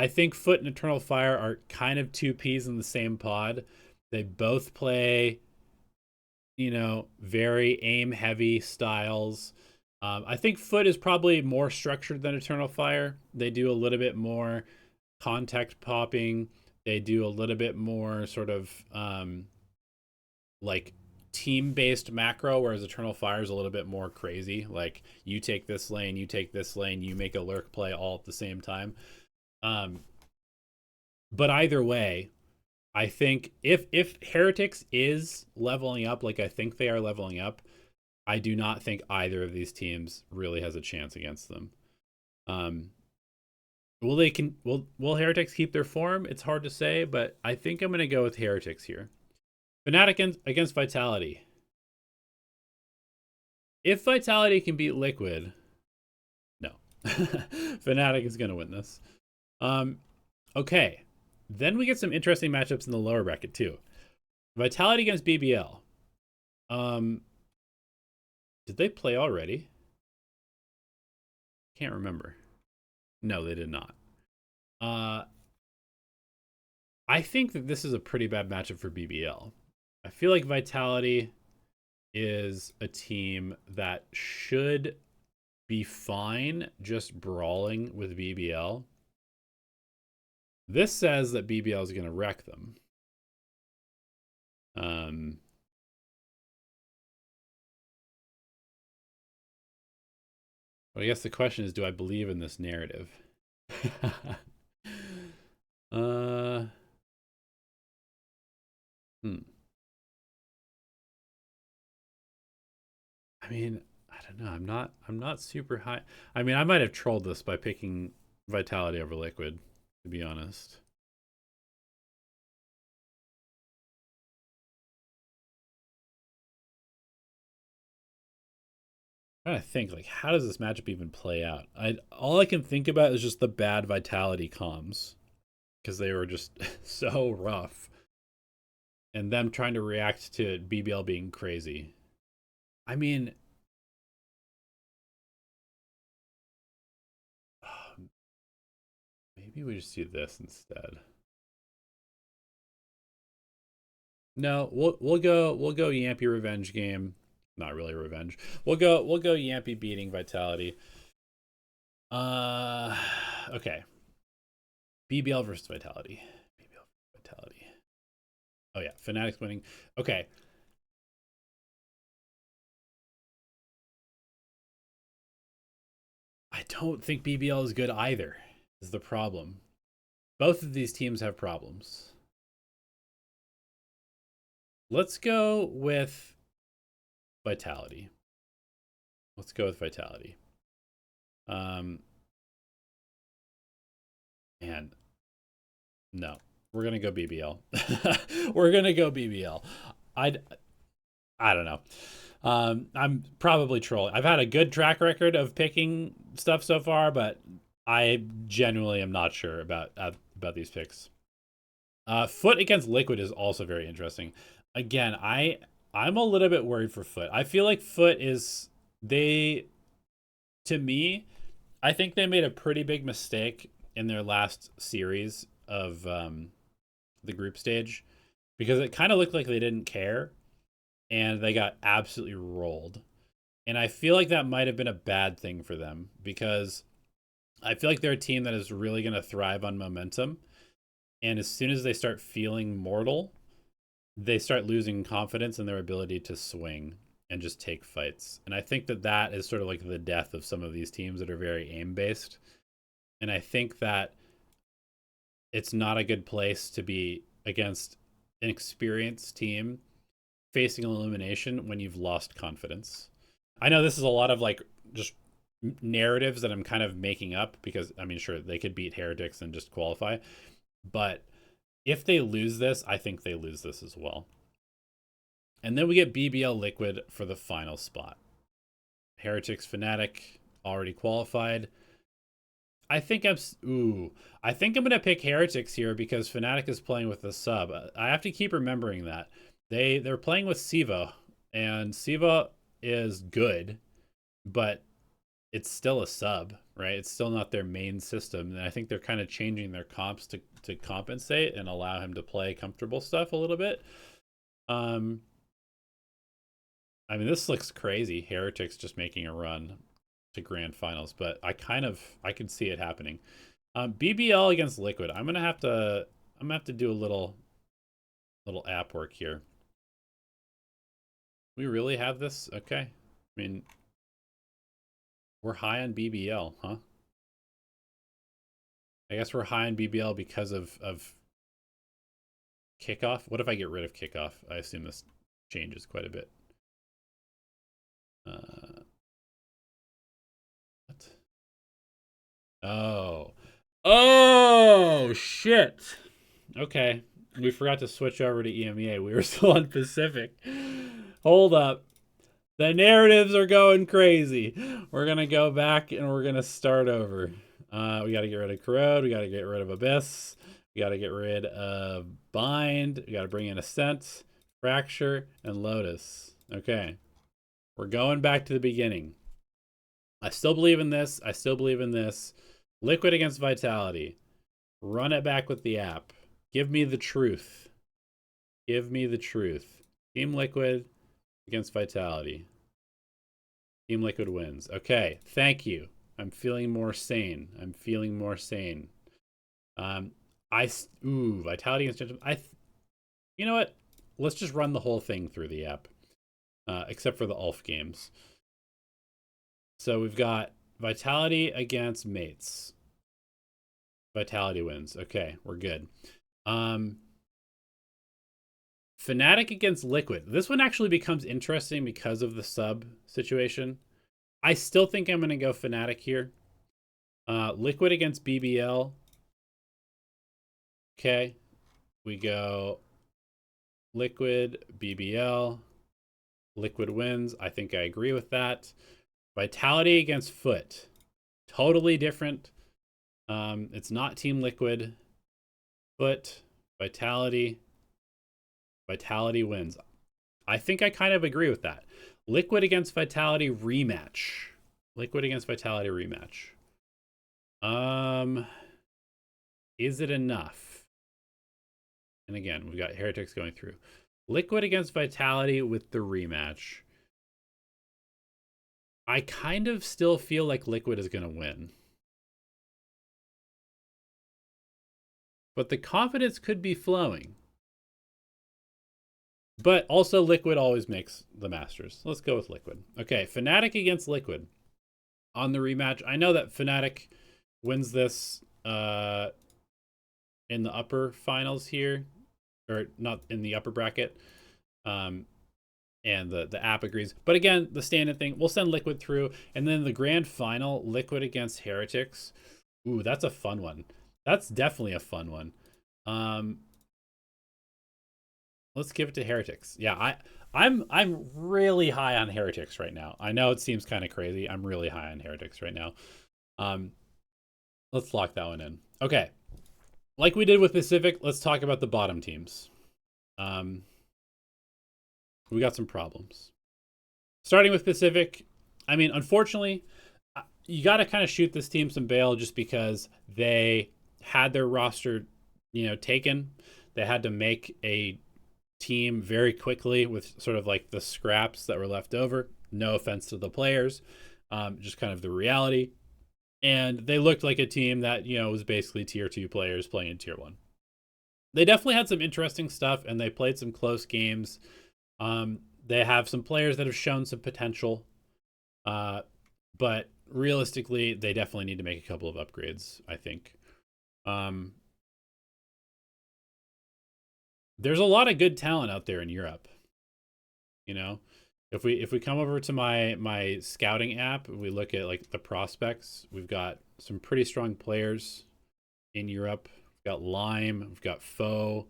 think Foot and Eternal Fire are kind of two peas in the same pod. They both play, very aim-heavy styles. I think Foot is probably more structured than Eternal Fire. They do a little bit more contact popping. They do a little bit more sort of like team-based macro, whereas Eternal Fire is a little bit more crazy. Like, you take this lane, you take this lane, you make a lurk play all at the same time. But either way, I think if Heretics is leveling up like I think they are leveling up, I do not think either of these teams really has a chance against them. Will Heretics keep their form? It's hard to say, but I think I'm going to go with Heretics here. Fnatic against Vitality. If Vitality can beat Liquid, no. Fnatic is going to win this. Okay. Then we get some interesting matchups in the lower bracket too. Vitality against BBL. Did they play already? Can't remember. No, they did not. I think that this is a pretty bad matchup for BBL. I feel like Vitality is a team that should be fine just brawling with BBL. This says that BBL is going to wreck them. But I guess the question is, do I believe in this narrative? I mean, I don't know. I'm not super high. I mean, I might have trolled this by picking Vitality over Liquid, to be honest. I'm trying to think, like, how does this matchup even play out? All I can think about is just the bad Vitality comms, because they were just so rough, and them trying to react to BBL being crazy. I mean, maybe we just do this instead. No, we'll go Yampy revenge game. Not really revenge. We'll go Yampy beating Vitality. Okay. BBL versus Vitality. BBL versus Vitality. Oh yeah, Fnatic's winning. Okay. I don't think BBL is good either, is the problem. Both of these teams have problems. Let's go with Vitality. Let's go with Vitality. And no, we're gonna go BBL. We're gonna go BBL. I don't know. I'm probably trolling. I've had a good track record of picking stuff so far, but I genuinely am not sure about these picks. Foot against Liquid is also very interesting. Again, I'm a little bit worried for Foot. I feel like Foot is they to me, I think they made a pretty big mistake in their last series of the group stage because it kind of looked like they didn't care and they got absolutely rolled. And I feel like that might have been a bad thing for them because I feel like they're a team that is really going to thrive on momentum. And as soon as they start feeling mortal, they start losing confidence in their ability to swing and just take fights. And I think that that is sort of like the death of some of these teams that are very aim based. And I think that it's not a good place to be against an experienced team facing elimination when you've lost confidence. I know this is a lot of like just narratives that I'm kind of making up because I mean, sure, they could beat Heretics and just qualify, but if they lose this, I think they lose this as well. And then we get BBL Liquid for the final spot. Heretics Fnatic already qualified. I think I'm gonna pick Heretics here because Fnatic is playing with the sub. I have to keep remembering that they're playing with Siva, and Siva is good, but it's still a sub, right? It's still not their main system, and I think they're kind of changing their comps to compensate and allow him to play comfortable stuff a little bit. I mean, this looks crazy. Heretics just making a run to grand finals, but I can see it happening. BBL against Liquid. I'm gonna have to do a little app work here. We really have this? Okay. I mean, we're high on BBL, huh? I guess we're high on BBL because of kickoff. What if I get rid of kickoff? I assume this changes quite a bit. What? Oh, shit. Okay. We forgot to switch over to EMEA. We were still on Pacific. Hold up. The narratives are going crazy. We're going to go back and we're going to start over. We got to get rid of Corrode. We got to get rid of Abyss. We got to get rid of Bind. We got to bring in Ascent, Fracture, and Lotus. Okay. We're going back to the beginning. I still believe in this. I still believe in this. Liquid against Vitality. Run it back with the app. Give me the truth. Give me the truth. Team Liquid against Vitality. Team Liquid wins. Okay, thank you. I'm feeling more sane. I'm feeling more sane. Vitality against Gentleman. You know what? Let's just run the whole thing through the app, except for the ULF games. So we've got Vitality against Mates. Vitality wins. Okay, we're good. Fnatic against Liquid. This one actually becomes interesting because of the sub situation. I still think I'm going to go Fnatic here. Liquid against BBL. Okay. We go Liquid, BBL. Liquid wins. I think I agree with that. Vitality against Foot. Totally different. It's not Team Liquid. Foot, Vitality. Vitality wins. I think I kind of agree with that. Liquid against Vitality rematch. Liquid against Vitality rematch. Is it enough? And again, we've got Heretics going through. Liquid against Vitality with the rematch. I kind of still feel like Liquid is going to win. But the confidence could be flowing. But also Liquid always makes the Masters. Let's go with Liquid. Okay, Fnatic against Liquid on the rematch. I know that Fnatic wins this in the upper finals here. Or not in the upper bracket. And the app agrees. But again, the standard thing, we'll send Liquid through. And then the grand final, Liquid against Heretics. Ooh, that's a fun one. That's definitely a fun one. Let's give it to Heretics. Yeah, I'm really high on Heretics right now. I know it seems kind of crazy. I'm really high on Heretics right now. Um, let's lock that one in. Okay, like we did with Pacific, let's talk about the bottom teams. Um, we got some problems. Starting with Pacific, I mean, unfortunately, you got to kind of shoot this team some bail just because they had their roster, taken. They had to make a team very quickly with sort of like the scraps that were left over. No offense to the players, just kind of the reality. And they looked like a team that, was basically tier 2 players playing in tier 1. They definitely had some interesting stuff and they played some close games. They have some players that have shown some potential. But realistically, they definitely need to make a couple of upgrades, I think. There's a lot of good talent out there in Europe. If we come over to my scouting app, we look at like the prospects. We've got some pretty strong players in Europe. We've got Lime, we've got Foe,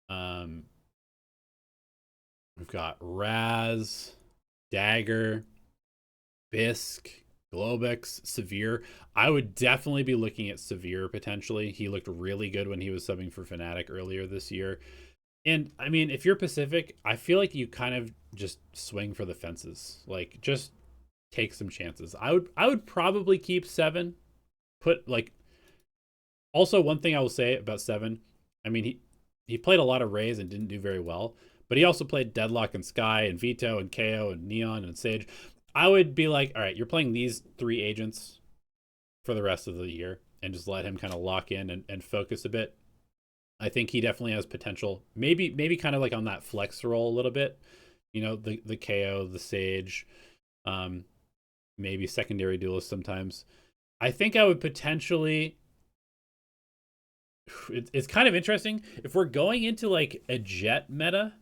we've got Raz, Dagger, Bisk, Globex, Severe. I would definitely be looking at Severe potentially. He looked really good when he was subbing for Fnatic earlier this year. And I mean, if you're Pacific, I feel like you kind of just swing for the fences. Like just take some chances. I would probably keep Seven. Put like also one thing I will say about Seven, I mean he played a lot of Rays and didn't do very well, but he also played Deadlock and Sky and Veto and KO and Neon and Sage. I would be like, all right, you're playing these 3 agents for the rest of the year and just let him kind of lock in and focus a bit. I think he definitely has potential. Maybe kind of like on that flex role a little bit. The KO, the Sage, maybe secondary duelist sometimes. I think I would potentially. It's kind of interesting if we're going into like a Jet meta.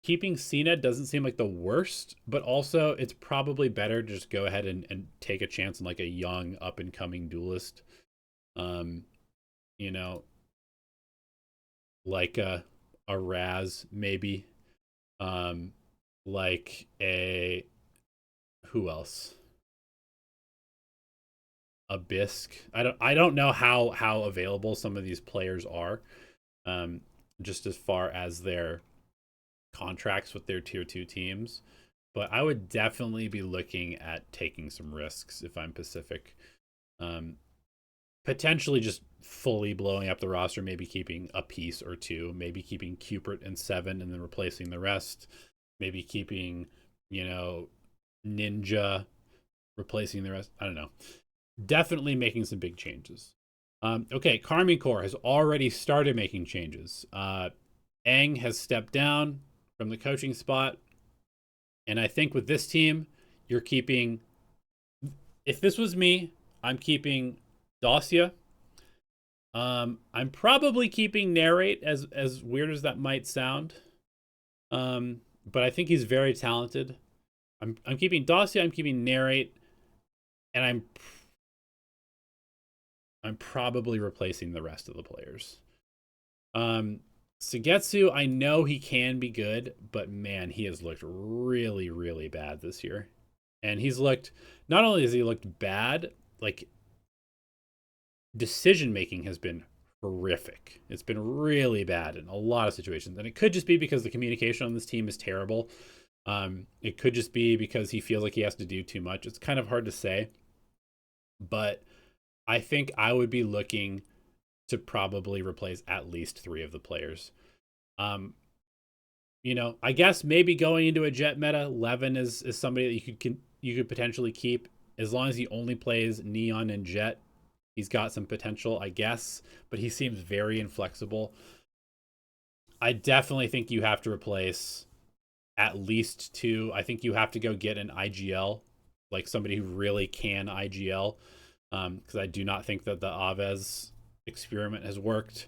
Keeping CNED doesn't seem like the worst, but also it's probably better to just go ahead and take a chance on like a young up and coming duelist. You know, like a Raz maybe. Like a who else? A Bisk. I don't know how available some of these players are. Just as far as their contracts with their tier 2 teams, but I would definitely be looking at taking some risks if I'm Pacific. Potentially just fully blowing up the roster, maybe keeping a piece or two, maybe keeping Cupid and Seven and then replacing the rest, maybe keeping, Ninja, replacing the rest. I don't know. Definitely making some big changes. Okay, Carmine Core has already started making changes. Aang has stepped down from the coaching spot. And I think with this team, you're keeping. If this was me, I'm keeping Dacia. I'm probably keeping Narrate, as weird as that might sound. But I think he's very talented. I'm keeping Dacia, I'm keeping Narrate, and I'm probably replacing the rest of the players. Sugetsu, I know he can be good, but man, he has looked really, really bad this year. And he's looked, not only has he looked bad, like decision making has been horrific. It's been really bad in a lot of situations. And it could just be because the communication on this team is terrible. It could just be because he feels like he has to do too much. It's kind of hard to say. But I think I would be looking to probably replace at least 3 of the players. I guess maybe going into a Jet meta, Levin is somebody that you could potentially keep as long as he only plays Neon and Jet. He's got some potential, I guess, but he seems very inflexible. I definitely think you have to replace at least 2. I think you have to go get an IGL, like somebody who really can IGL, because I do not think that the Aves experiment has worked.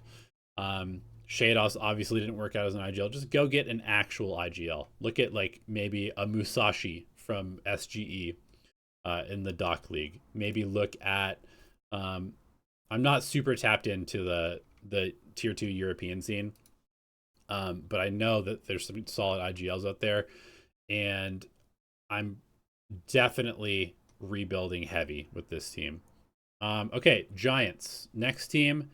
Shados obviously didn't work out as an IGL. Just go get an actual IGL. Look at like maybe a Musashi from SGE in the Doc League. Maybe look at I'm not super tapped into the tier 2 European scene. But I know that there's some solid IGLs out there, and I'm definitely rebuilding heavy with this team. Okay, Giants. Next team.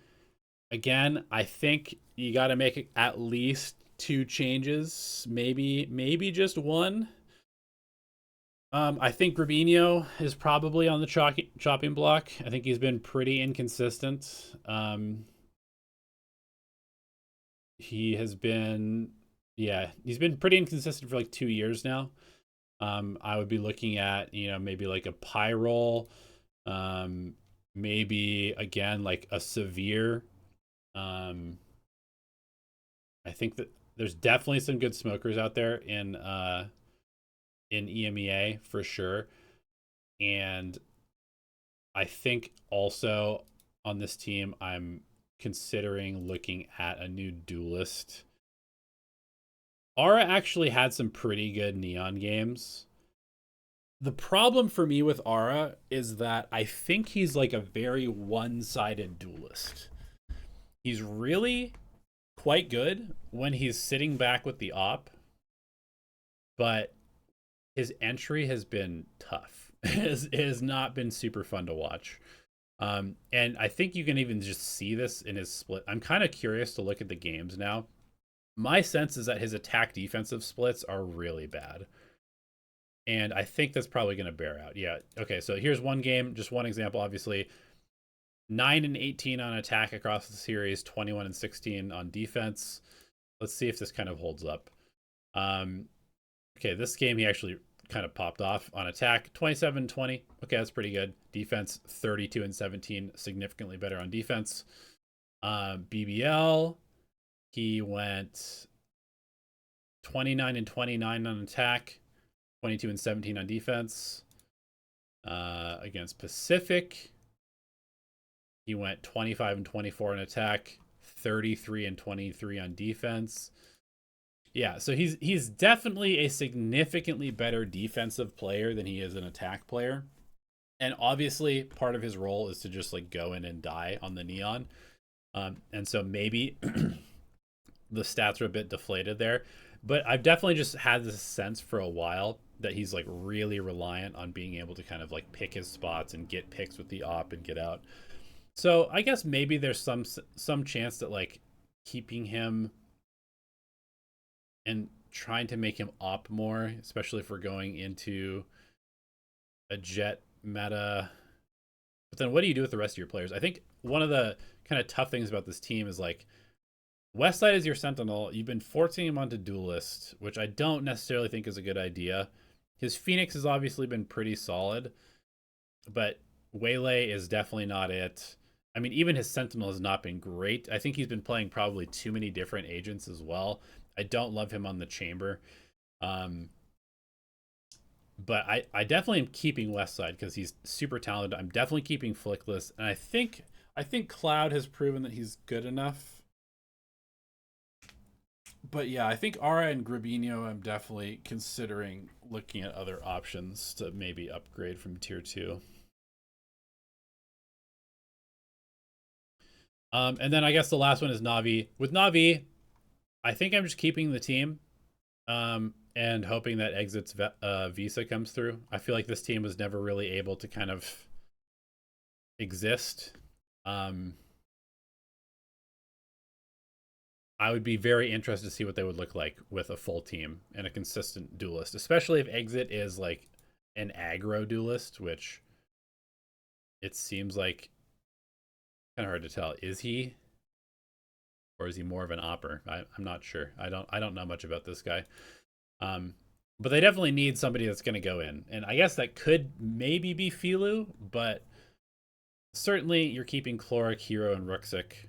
Again, I think you got to make at least two changes, maybe just one. I think Rubinho is probably on the chopping block. I think he's been pretty inconsistent. He has been, yeah, he's been pretty inconsistent for like 2 years now. I would be looking at, maybe like a pie roll, maybe again like a severe. Um, I think that there's definitely some good smokers out there in EMEA for sure, and I think also on this team I'm considering looking at a new duelist. Aura actually had some pretty good neon games. The problem for me with Aura is that I think he's like a very one-sided duelist. He's really quite good when he's sitting back with the op, but his entry has been tough. It has not been super fun to watch. And I think you can even just see this in his split. I'm kind of curious to look at the games now. My sense is that his attack defensive splits are really bad. And I think that's probably going to bear out. Yeah. Okay. So here's one game, just one example, obviously. 9 and 18 on attack across the series, 21 and 16 on defense. Let's see if this kind of holds up. Okay, this game he actually kind of popped off on attack, 27-20. Okay, that's pretty good. Defense, 32 and 17, significantly better on defense. BBL, he went 29 and 29 on attack, 22 and 17 on defense. Against Pacific, he went 25 and 24 on attack, 33 and 23 on defense. Yeah, so he's definitely a significantly better defensive player than he is an attack player. And obviously part of his role is to just like go in and die on the neon. And so maybe the stats are a bit deflated there. But I've definitely just had this sense for a while that he's like really reliant on being able to kind of like pick his spots and get picks with the op and get out. So I guess maybe there's some chance that like keeping him and trying to make him op more, especially if we're going into a jet meta. But then what do you do with the rest of your players? I think one of the kind of tough things about this team is like Westside is your Sentinel. You've been forcing him onto Duelist, which I don't necessarily think is a good idea. His Phoenix has obviously been pretty solid, but Waylay is definitely not it. I mean, even his Sentinel has not been great. I think he's been playing probably too many different agents as well. I don't love him on the Chamber. But I definitely am keeping Westside because he's super talented. I'm definitely keeping Flickless, and I think Cloud has proven that he's good enough. But yeah, I think Aura and Grabinho, I'm definitely considering looking at other options to maybe upgrade from tier 2. And then I guess the last one is Navi. With Navi, I think I'm just keeping the team and hoping that Exit's visa comes through. I feel like this team was never really able to kind of exist. I would be very interested to see what they would look like with a full team and a consistent duelist, especially if Exit is like an aggro duelist, which it seems like kind of hard to tell. Is he, or is he more of an opper? I'm not sure. I don't know much about this guy. But they definitely need somebody that's going to go in, and I guess that could maybe be Filu, but certainly you're keeping Chloric, Hero, and Ruxic.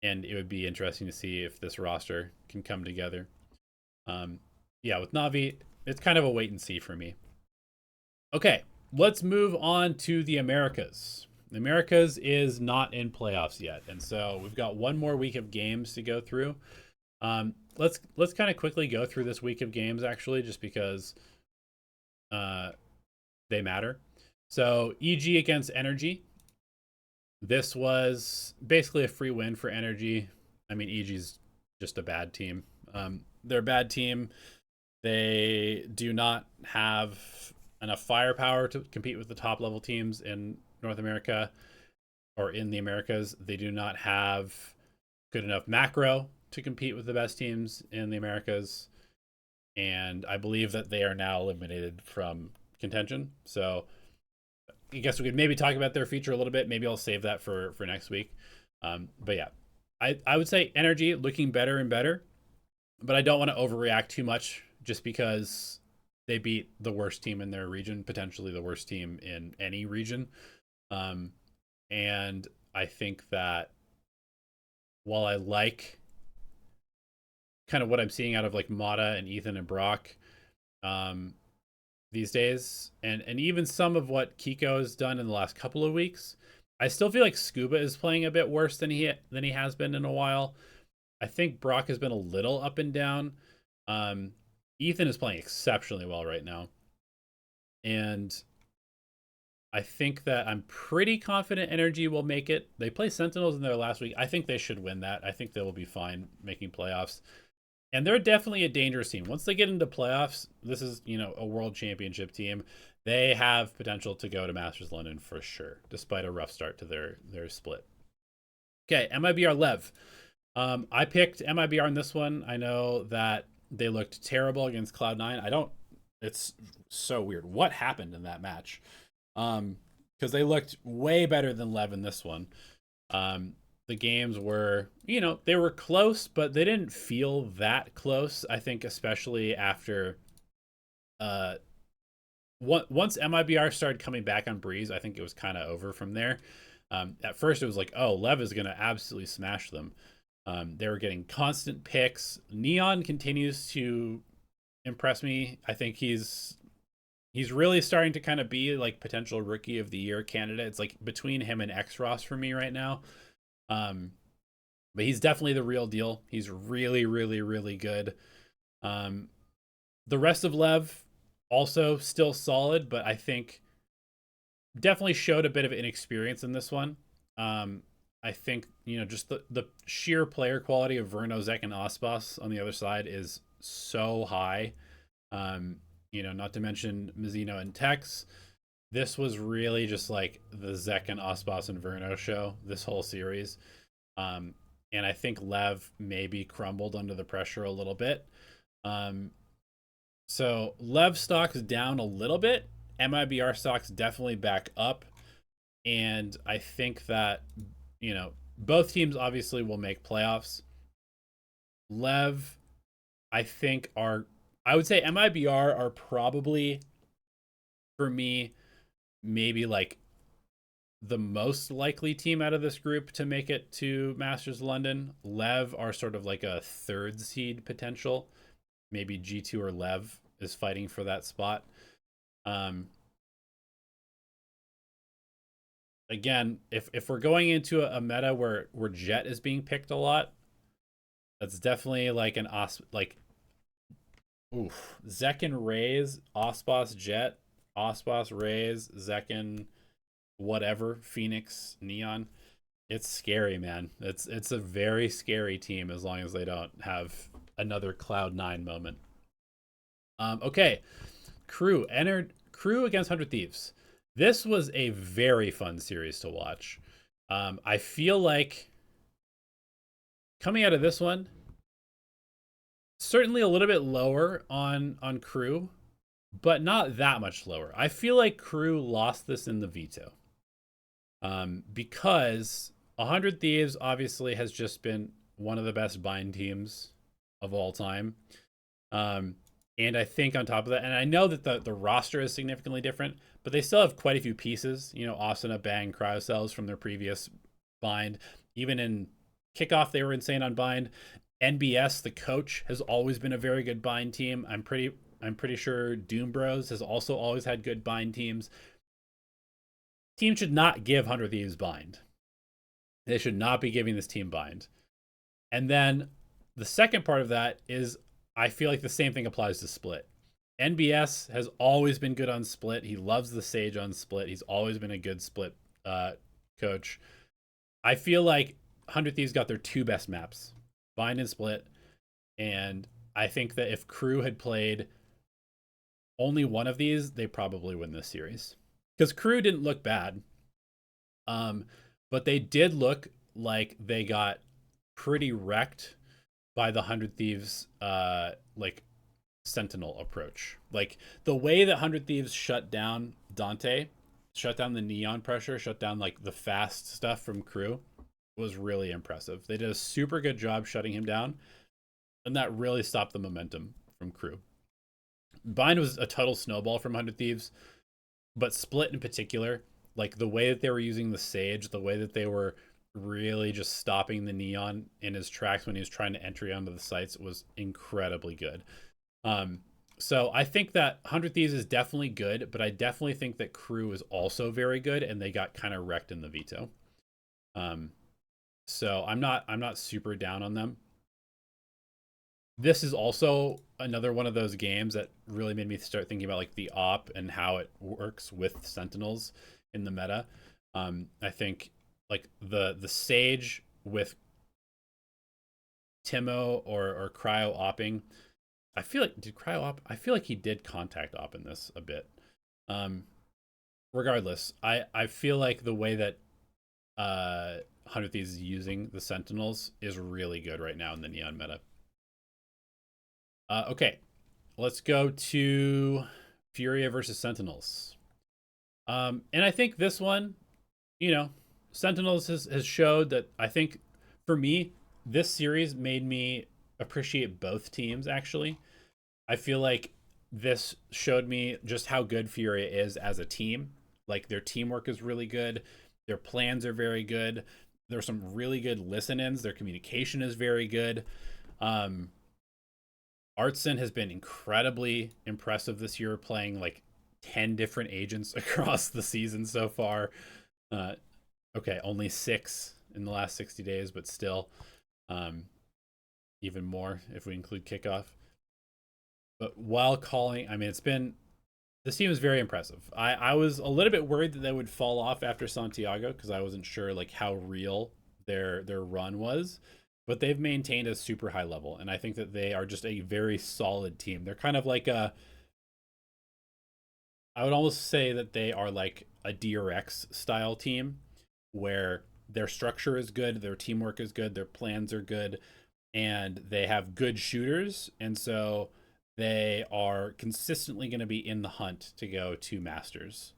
And it would be interesting to see if this roster can come together. Yeah, with Navi, it's kind of a wait and see for me. Okay, let's move on to the Americas. The Americas is not in playoffs yet, and so we've got one more week of games to go through. Let's kind of quickly go through this week of games, actually, just because they matter. So EG against Energy. This was basically a free win for Energy. I mean, EG's just a bad team. They're a bad team. They do not have enough firepower to compete with the top level teams in North America or in the Americas. They do not have good enough macro to compete with the best teams in the Americas. And I believe that they are now eliminated from contention. So I guess we could maybe talk about their future a little bit. Maybe I'll save that for next week. But yeah, I would say energy looking better and better, but I don't want to overreact too much just because they beat the worst team in their region, potentially the worst team in any region. And I think that while I like kind of what I'm seeing out of like Mata and Ethan and Brock these days, and even some of what Kiko has done in the last couple of weeks, I still feel like Scuba is playing a bit worse than he has been in a while. I think Brock has been a little up and down. Ethan is playing exceptionally well right now. And I think that I'm pretty confident Energy will make it. They play Sentinels in their last week. I think they should win that. I think they will be fine making playoffs. And they're definitely a dangerous team. Once they get into playoffs, this is, a world championship team. They have potential to go to Masters London for sure, despite a rough start to their split. Okay, MIBR Lev. I picked MIBR in this one. I know that they looked terrible against Cloud9. It's so weird. What happened in that match? Because they looked way better than Lev in this one. The games were, they were close, but they didn't feel that close. I think especially after once MIBR started coming back on Breeze, I think it was kind of over from there. At first, it was like, oh, Lev is going to absolutely smash them. They were getting constant picks. Neon continues to impress me. I think he's really starting to kind of be like potential rookie of the year candidate. It's like between him and X-Ross for me right now. But he's definitely the real deal. He's really, really, really good. The rest of Lev also still solid, but I think definitely showed a bit of inexperience in this one. I think, just the sheer player quality of Verno, Zek, and Ospas on the other side is so high. Not to mention Mizzino and Tex. This was really just like the Zek and Ospas and Verno show this whole series. And I think Lev maybe crumbled under the pressure a little bit. So Lev stocks down a little bit. MIBR stocks definitely back up. And I think that, both teams obviously will make playoffs. Lev, I think I would say MIBR are probably, for me, maybe like the most likely team out of this group to make it to Masters London. Lev are sort of like a third seed potential. Maybe G2 or Lev is fighting for that spot. Again, if we're going into a meta where Jet is being picked a lot, that's definitely like Zekin Rays, Ospas Jet, Ospas Rays, Zekin whatever, Phoenix, Neon. It's scary, man. It's a very scary team as long as they don't have another Cloud9 moment. Okay. Crew against 100 Thieves. This was a very fun series to watch. I feel like coming out of this one, certainly a little bit lower on Crew, but not that much lower. I feel like Crew lost this in the veto. Because 100 Thieves obviously has just been one of the best bind teams of all time. And I think on top of that, and I know that the roster is significantly different, but they still have quite a few pieces. Asuna, Bang, Cryocells from their previous bind. Even in kickoff, they were insane on bind. NBS, the coach, has always been a very good bind team. I'm pretty sure Doom Bros has also always had good bind teams. Team should not give 100 Thieves bind. They should not be giving this team bind. And then the second part of that is I feel like the same thing applies to Split. NBS has always been good on Split. He loves the Sage on Split. He's always been a good Split coach. I feel like 100 Thieves got their two best maps Bind and Split. And I think that if Crew had played only one of these, they probably win this series. Because Crew didn't look bad. But they did look like they got pretty wrecked by the 100 Thieves like Sentinel approach. Like the way that 100 Thieves shut down Dante, shut down the neon pressure, shut down like the fast stuff from Crew was really impressive. They did a super good job shutting him down, and that really stopped the momentum from Crew. Bind was a total snowball from 100 Thieves, but Split in particular, like the way that they were using the Sage, the way that they were really just stopping the neon in his tracks when he was trying to entry onto the sites was incredibly good. So I think that 100 Thieves is definitely good, but I definitely think that Crew is also very good, and they got kind of wrecked in the veto. So I'm not super down on them. This is also another one of those games that really made me start thinking about like the op and how it works with Sentinels in the meta. I think like the Sage with Timo or Cryo opping. I feel like did Cryo op? I feel like he did contact op in this a bit. Regardless, I feel like the way that 100 Thieves is using the Sentinels is really good right now in the Neon meta. Okay, let's go to Furia versus Sentinels. And I think this one, you know, Sentinels has showed that I think for me, this series made me appreciate both teams actually. I feel like this showed me just how good Furia is as a team. Like their teamwork is really good. Their plans are very good. There's some really good listen-ins. Their communication is very good. Artson has been incredibly impressive this year, playing like 10 different agents across the season so far. Okay, only 6 in the last 60 days, but still even more if we include kickoff. But while calling, I mean, this team is very impressive. I was a little bit worried that they would fall off after Santiago because I wasn't sure like how real their run was, but they've maintained a super high level, and I think that they are just a very solid team. They're kind of like I would almost say that they are like a DRX style team where their structure is good, their teamwork is good, their plans are good, and they have good shooters, and so they are consistently going to be in the hunt to go to Masters.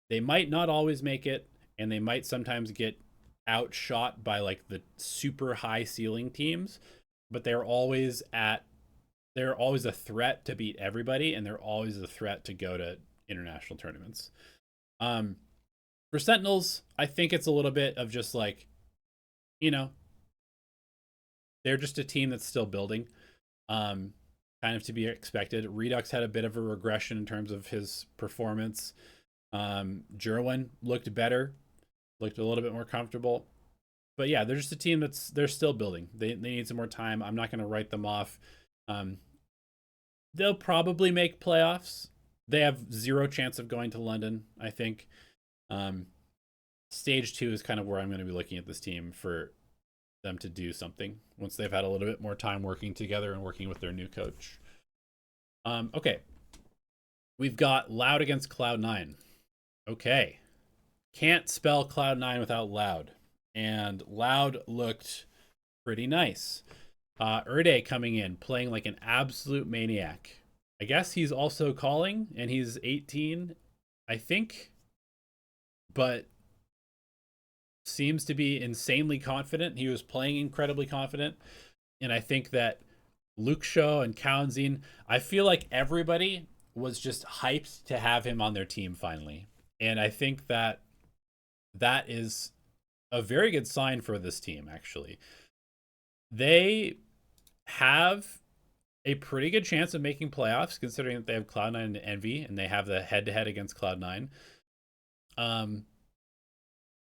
They might not always make it, and they might sometimes get outshot by like the super high ceiling teams, but they're always a threat to beat everybody, and they're always a threat to go to international tournaments. For Sentinels, I think it's a little bit of just like, you know, they're just a team that's still building. Kind of to be expected. Redux had a bit of a regression in terms of his performance. Jerwin looked better, looked a little bit more comfortable. But yeah, they're just a team they're still building. They need some more time. I'm not going to write them off. They'll probably make playoffs. They have 0 chance of going to London, I think. Stage 2 is kind of where I'm going to be looking at this team for them to do something once they've had a little bit more time working together and working with their new coach. Okay. We've got Loud against Cloud9. Okay. Can't spell Cloud9 without Loud. And Loud looked pretty nice. Erde coming in, playing like an absolute maniac. I guess he's also calling, and he's 18, I think. But seems to be insanely confident. He was playing incredibly confident. And I think that Luke Shaw and Kaunzin, I feel like everybody was just hyped to have him on their team finally. And I think that is a very good sign for this team, actually. They have a pretty good chance of making playoffs, considering that they have Cloud9 and Envy, and they have the head-to-head against Cloud9.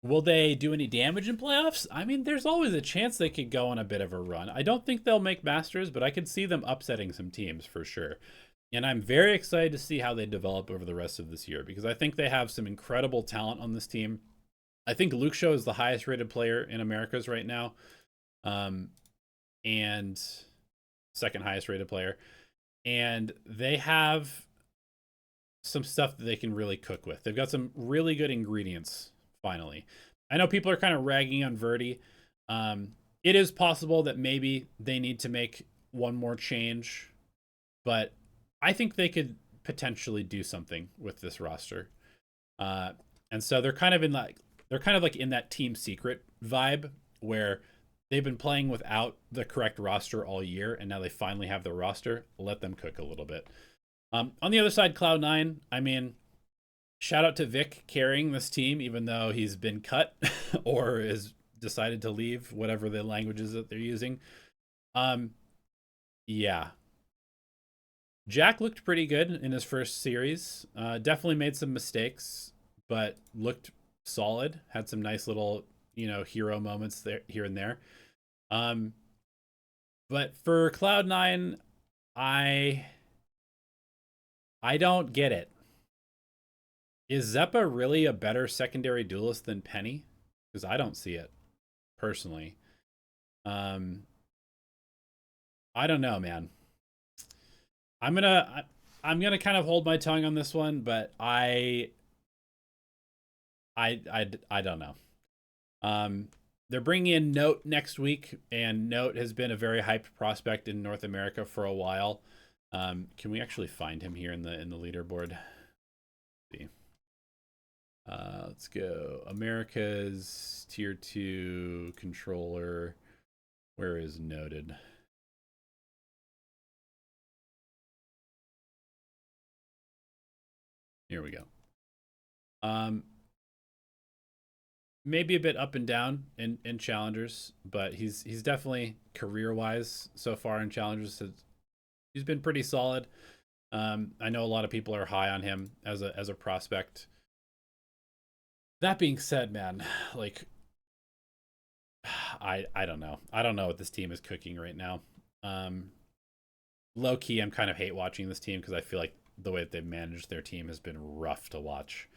Will they do any damage in playoffs? I mean, there's always a chance they could go on a bit of a run. I don't think they'll make Masters, but I could see them upsetting some teams for sure. And I'm very excited to see how they develop over the rest of this year, because I think they have some incredible talent on this team. I think Luke Shaw is the highest rated player in Americas right now. and second highest rated player. And they have some stuff that they can really cook with. They've got some really good ingredients, finally. I know people are kind of ragging on Verdi. It is possible that maybe they need to make one more change, but I think they could potentially do something with this roster. And so they're kind of like in that team secret vibe where they've been playing without the correct roster all year, and now they finally have the roster. Let them cook a little bit. On the other side, Cloud9, I mean, shout out to Vic carrying this team, even though he's been cut or has decided to leave, whatever the languages that they're using. Yeah. Jack looked pretty good in his first series. Definitely made some mistakes, but looked solid. Had some nice little, hero moments there, here and there. But for Cloud9, I don't get it. Is Zeppa really a better secondary duelist than Penny? Because I don't see it personally. I don't know, man. I'm gonna kind of hold my tongue on this one, but I don't know. They're bringing in Note next week, and Note has been a very hyped prospect in North America for a while. Can we actually find him here in the leaderboard? Let's see. Let's go. America's tier 2 controller. Where is Noted? Here we go. Maybe a bit up and down in challengers, but he's definitely career-wise so far in challengers. He's been pretty solid. I know a lot of people are high on him as a prospect. That being said, man, like I don't know. I don't know what this team is cooking right now. Low key, I'm kind of hate watching this team because I feel like the way that they've managed their team has been rough to watch.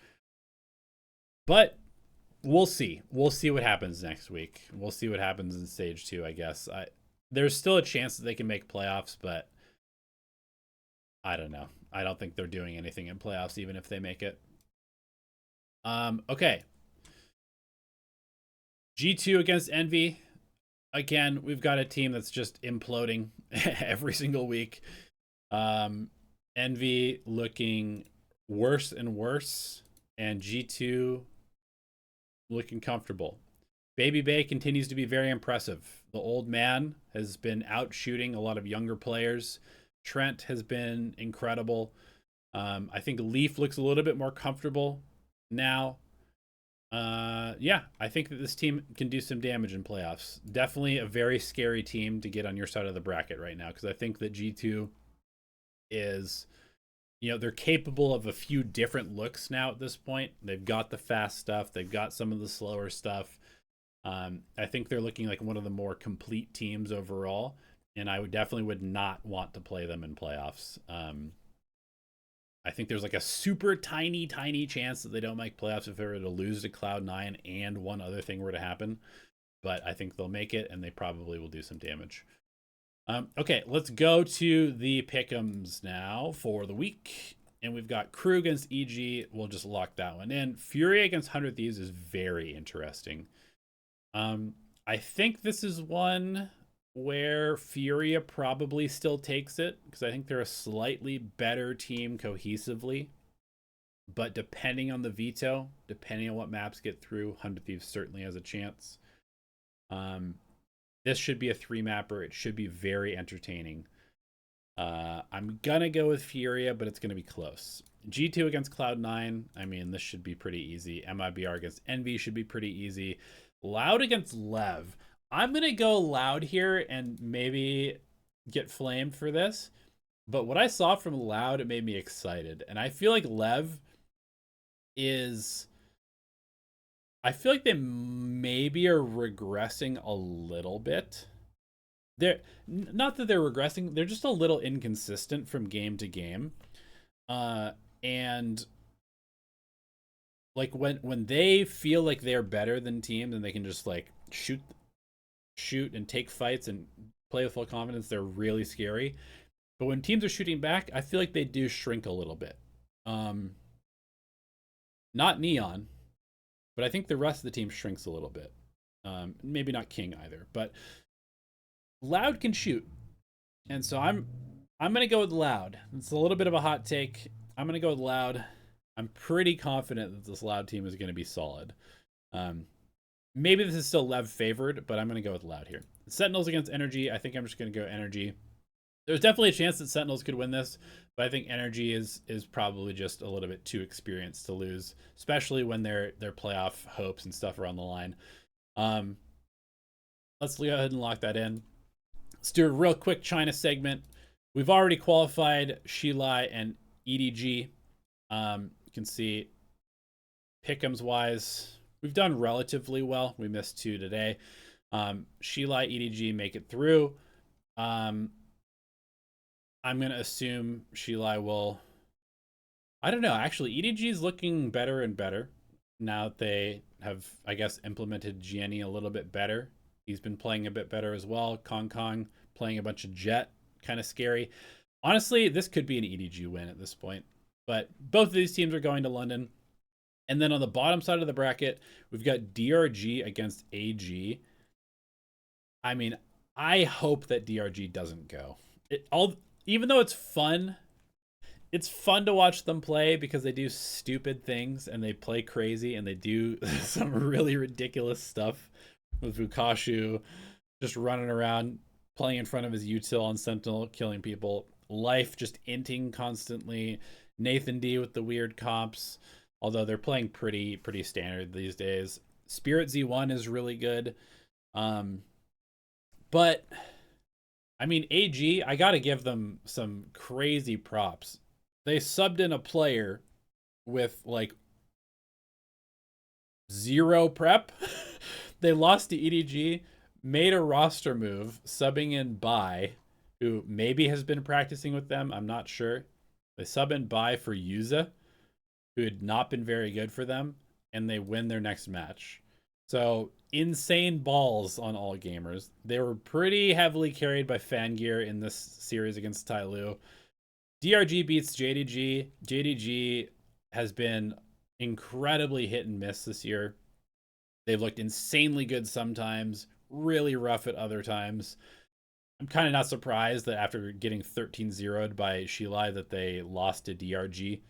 But we'll see. We'll see what happens next week. We'll see what happens in stage 2, I guess. There's still a chance that they can make playoffs, but I don't know. I don't think they're doing anything in playoffs, even if they make it. Okay. G2 against Envy. Again, we've got a team that's just imploding every single week. Envy looking worse and worse, and G2 looking comfortable. Baby Bay continues to be very impressive. The old man has been out shooting a lot of younger players. Trent has been incredible. I think Leaf looks a little bit more comfortable now. Yeah, I think that this team can do some damage in playoffs. Definitely a very scary team to get on your side of the bracket right now, because I think that G2 is, they're capable of a few different looks now at this point. They've got the fast stuff. They've got some of the slower stuff. I think they're looking like one of the more complete teams overall, and I definitely would not want to play them in playoffs. I think there's like a super tiny chance that they don't make playoffs if they were to lose to Cloud9 and one other thing were to happen. But I think they'll make it, and they probably will do some damage. Okay, let's go to the pick'ems now for the week. And we've got Crew against EG. We'll just lock that one in. Fury against 100 Thieves is very interesting. I think this is one where Furia probably still takes it, because I think they're a slightly better team cohesively. But depending on the veto, depending on what maps get through, 100 Thieves certainly has a chance. This should be a 3-mapper. It should be very entertaining. I'm going to go with Furia, but it's going to be close. G2 against Cloud9. I mean, this should be pretty easy. MIBR against Envy should be pretty easy. Loud against Lev. I'm going to go Loud here and maybe get flamed for this. But what I saw from Loud, it made me excited. And I feel like Lev is... I feel like they maybe are regressing a little bit. They're not that they're regressing, they're just a little inconsistent from game to game. And like when they feel like they're better than teams and they can just like shoot and take fights and play with full confidence, they're really scary. But when teams are shooting back, I feel like they do shrink a little bit. Not Neon, but I think the rest of the team shrinks a little bit. Maybe not King either, but Loud can shoot, and so I'm gonna go with Loud. It's a little bit of a hot take. I'm gonna go with Loud. I'm pretty confident that this Loud team is gonna be solid. Maybe this is still Lev favored, but I'm gonna go with Loud here. Sentinels against Energy. I think I'm just gonna go Energy. There's definitely a chance that Sentinels could win this, but I think Energy is probably just a little bit too experienced to lose, especially when their playoff hopes and stuff are on the line. Let's go ahead and lock that in. Let's do a real quick China segment. We've already qualified Shilai and EDG. You can see pick'ems wise, we've done relatively well. We missed 2 today. Shilai, EDG make it through. I'm going to assume Shilai will... I don't know. Actually, EDG is looking better and better now that they have, I guess, implemented Gianni a little bit better. He's been playing a bit better as well. Kong playing a bunch of Jet. Kind of scary. Honestly, this could be an EDG win at this point. But both of these teams are going to London. And then on the bottom side of the bracket, we've got DRG against AG. I mean, I hope that DRG doesn't go. Even though it's fun to watch them play because they do stupid things and they play crazy and they do some really ridiculous stuff with Vukashu just running around, playing in front of his util on Sentinel, killing people. Life just inting constantly. Nathan D with the weird comps, although they're playing pretty standard these days. Spirit Z1 is really good. But I mean, AG, I got to give them some crazy props. They subbed in a player with like 0 prep. They lost to EDG, made a roster move, subbing in Bai, who maybe has been practicing with them. I'm not sure. They sub in Bai for Yuza, who had not been very good for them, and they win their next match. So insane balls on all gamers. They were pretty heavily carried by Fangear in this series against Tyloo. DRG beats JDG. JDG has been incredibly hit and miss this year. They've looked insanely good sometimes, really rough at other times. I'm kind of not surprised that after getting 13-0'd by Shilai that they lost to DRG.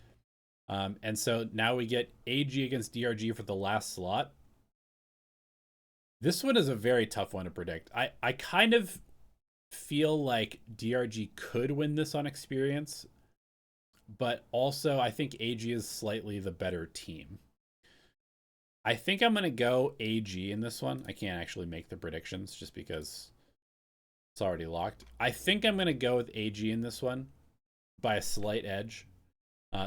And so now we get AG against DRG for the last slot. This one is a very tough one to predict. I kind of feel like DRG could win this on experience, but also I think AG is slightly the better team. I think I'm going to go AG in this one. I can't actually make the predictions just because it's already locked. I think I'm going to go with AG in this one by a slight edge.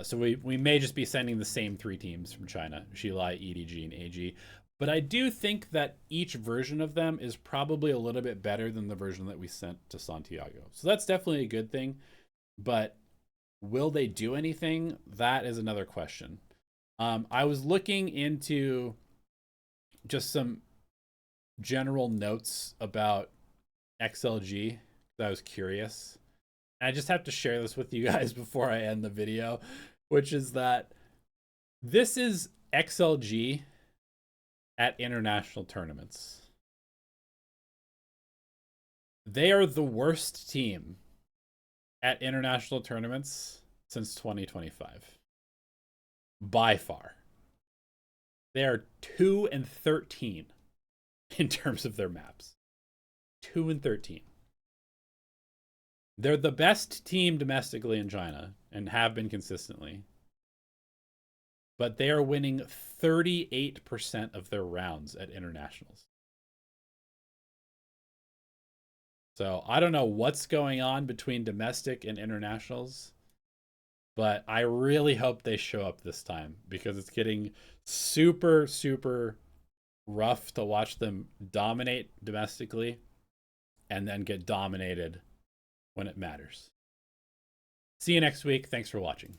So we may just be sending the same 3 teams from China, Shilai, EDG, and AG. But I do think that each version of them is probably a little bit better than the version that we sent to Santiago. So that's definitely a good thing. But will they do anything? That is another question. I was looking into just some general notes about XLG. I was curious. And I just have to share this with you guys before I end the video, which is that this is XLG at international tournaments. They are the worst team at international tournaments since 2025. By far. They are 2-13 in terms of their maps. 2-13. They're the best team domestically in China and have been consistently. But they are winning 38% of their rounds at internationals. So I don't know what's going on between domestic and internationals, but I really hope they show up this time because it's getting super, super rough to watch them dominate domestically and then get dominated when it matters. See you next week. Thanks for watching.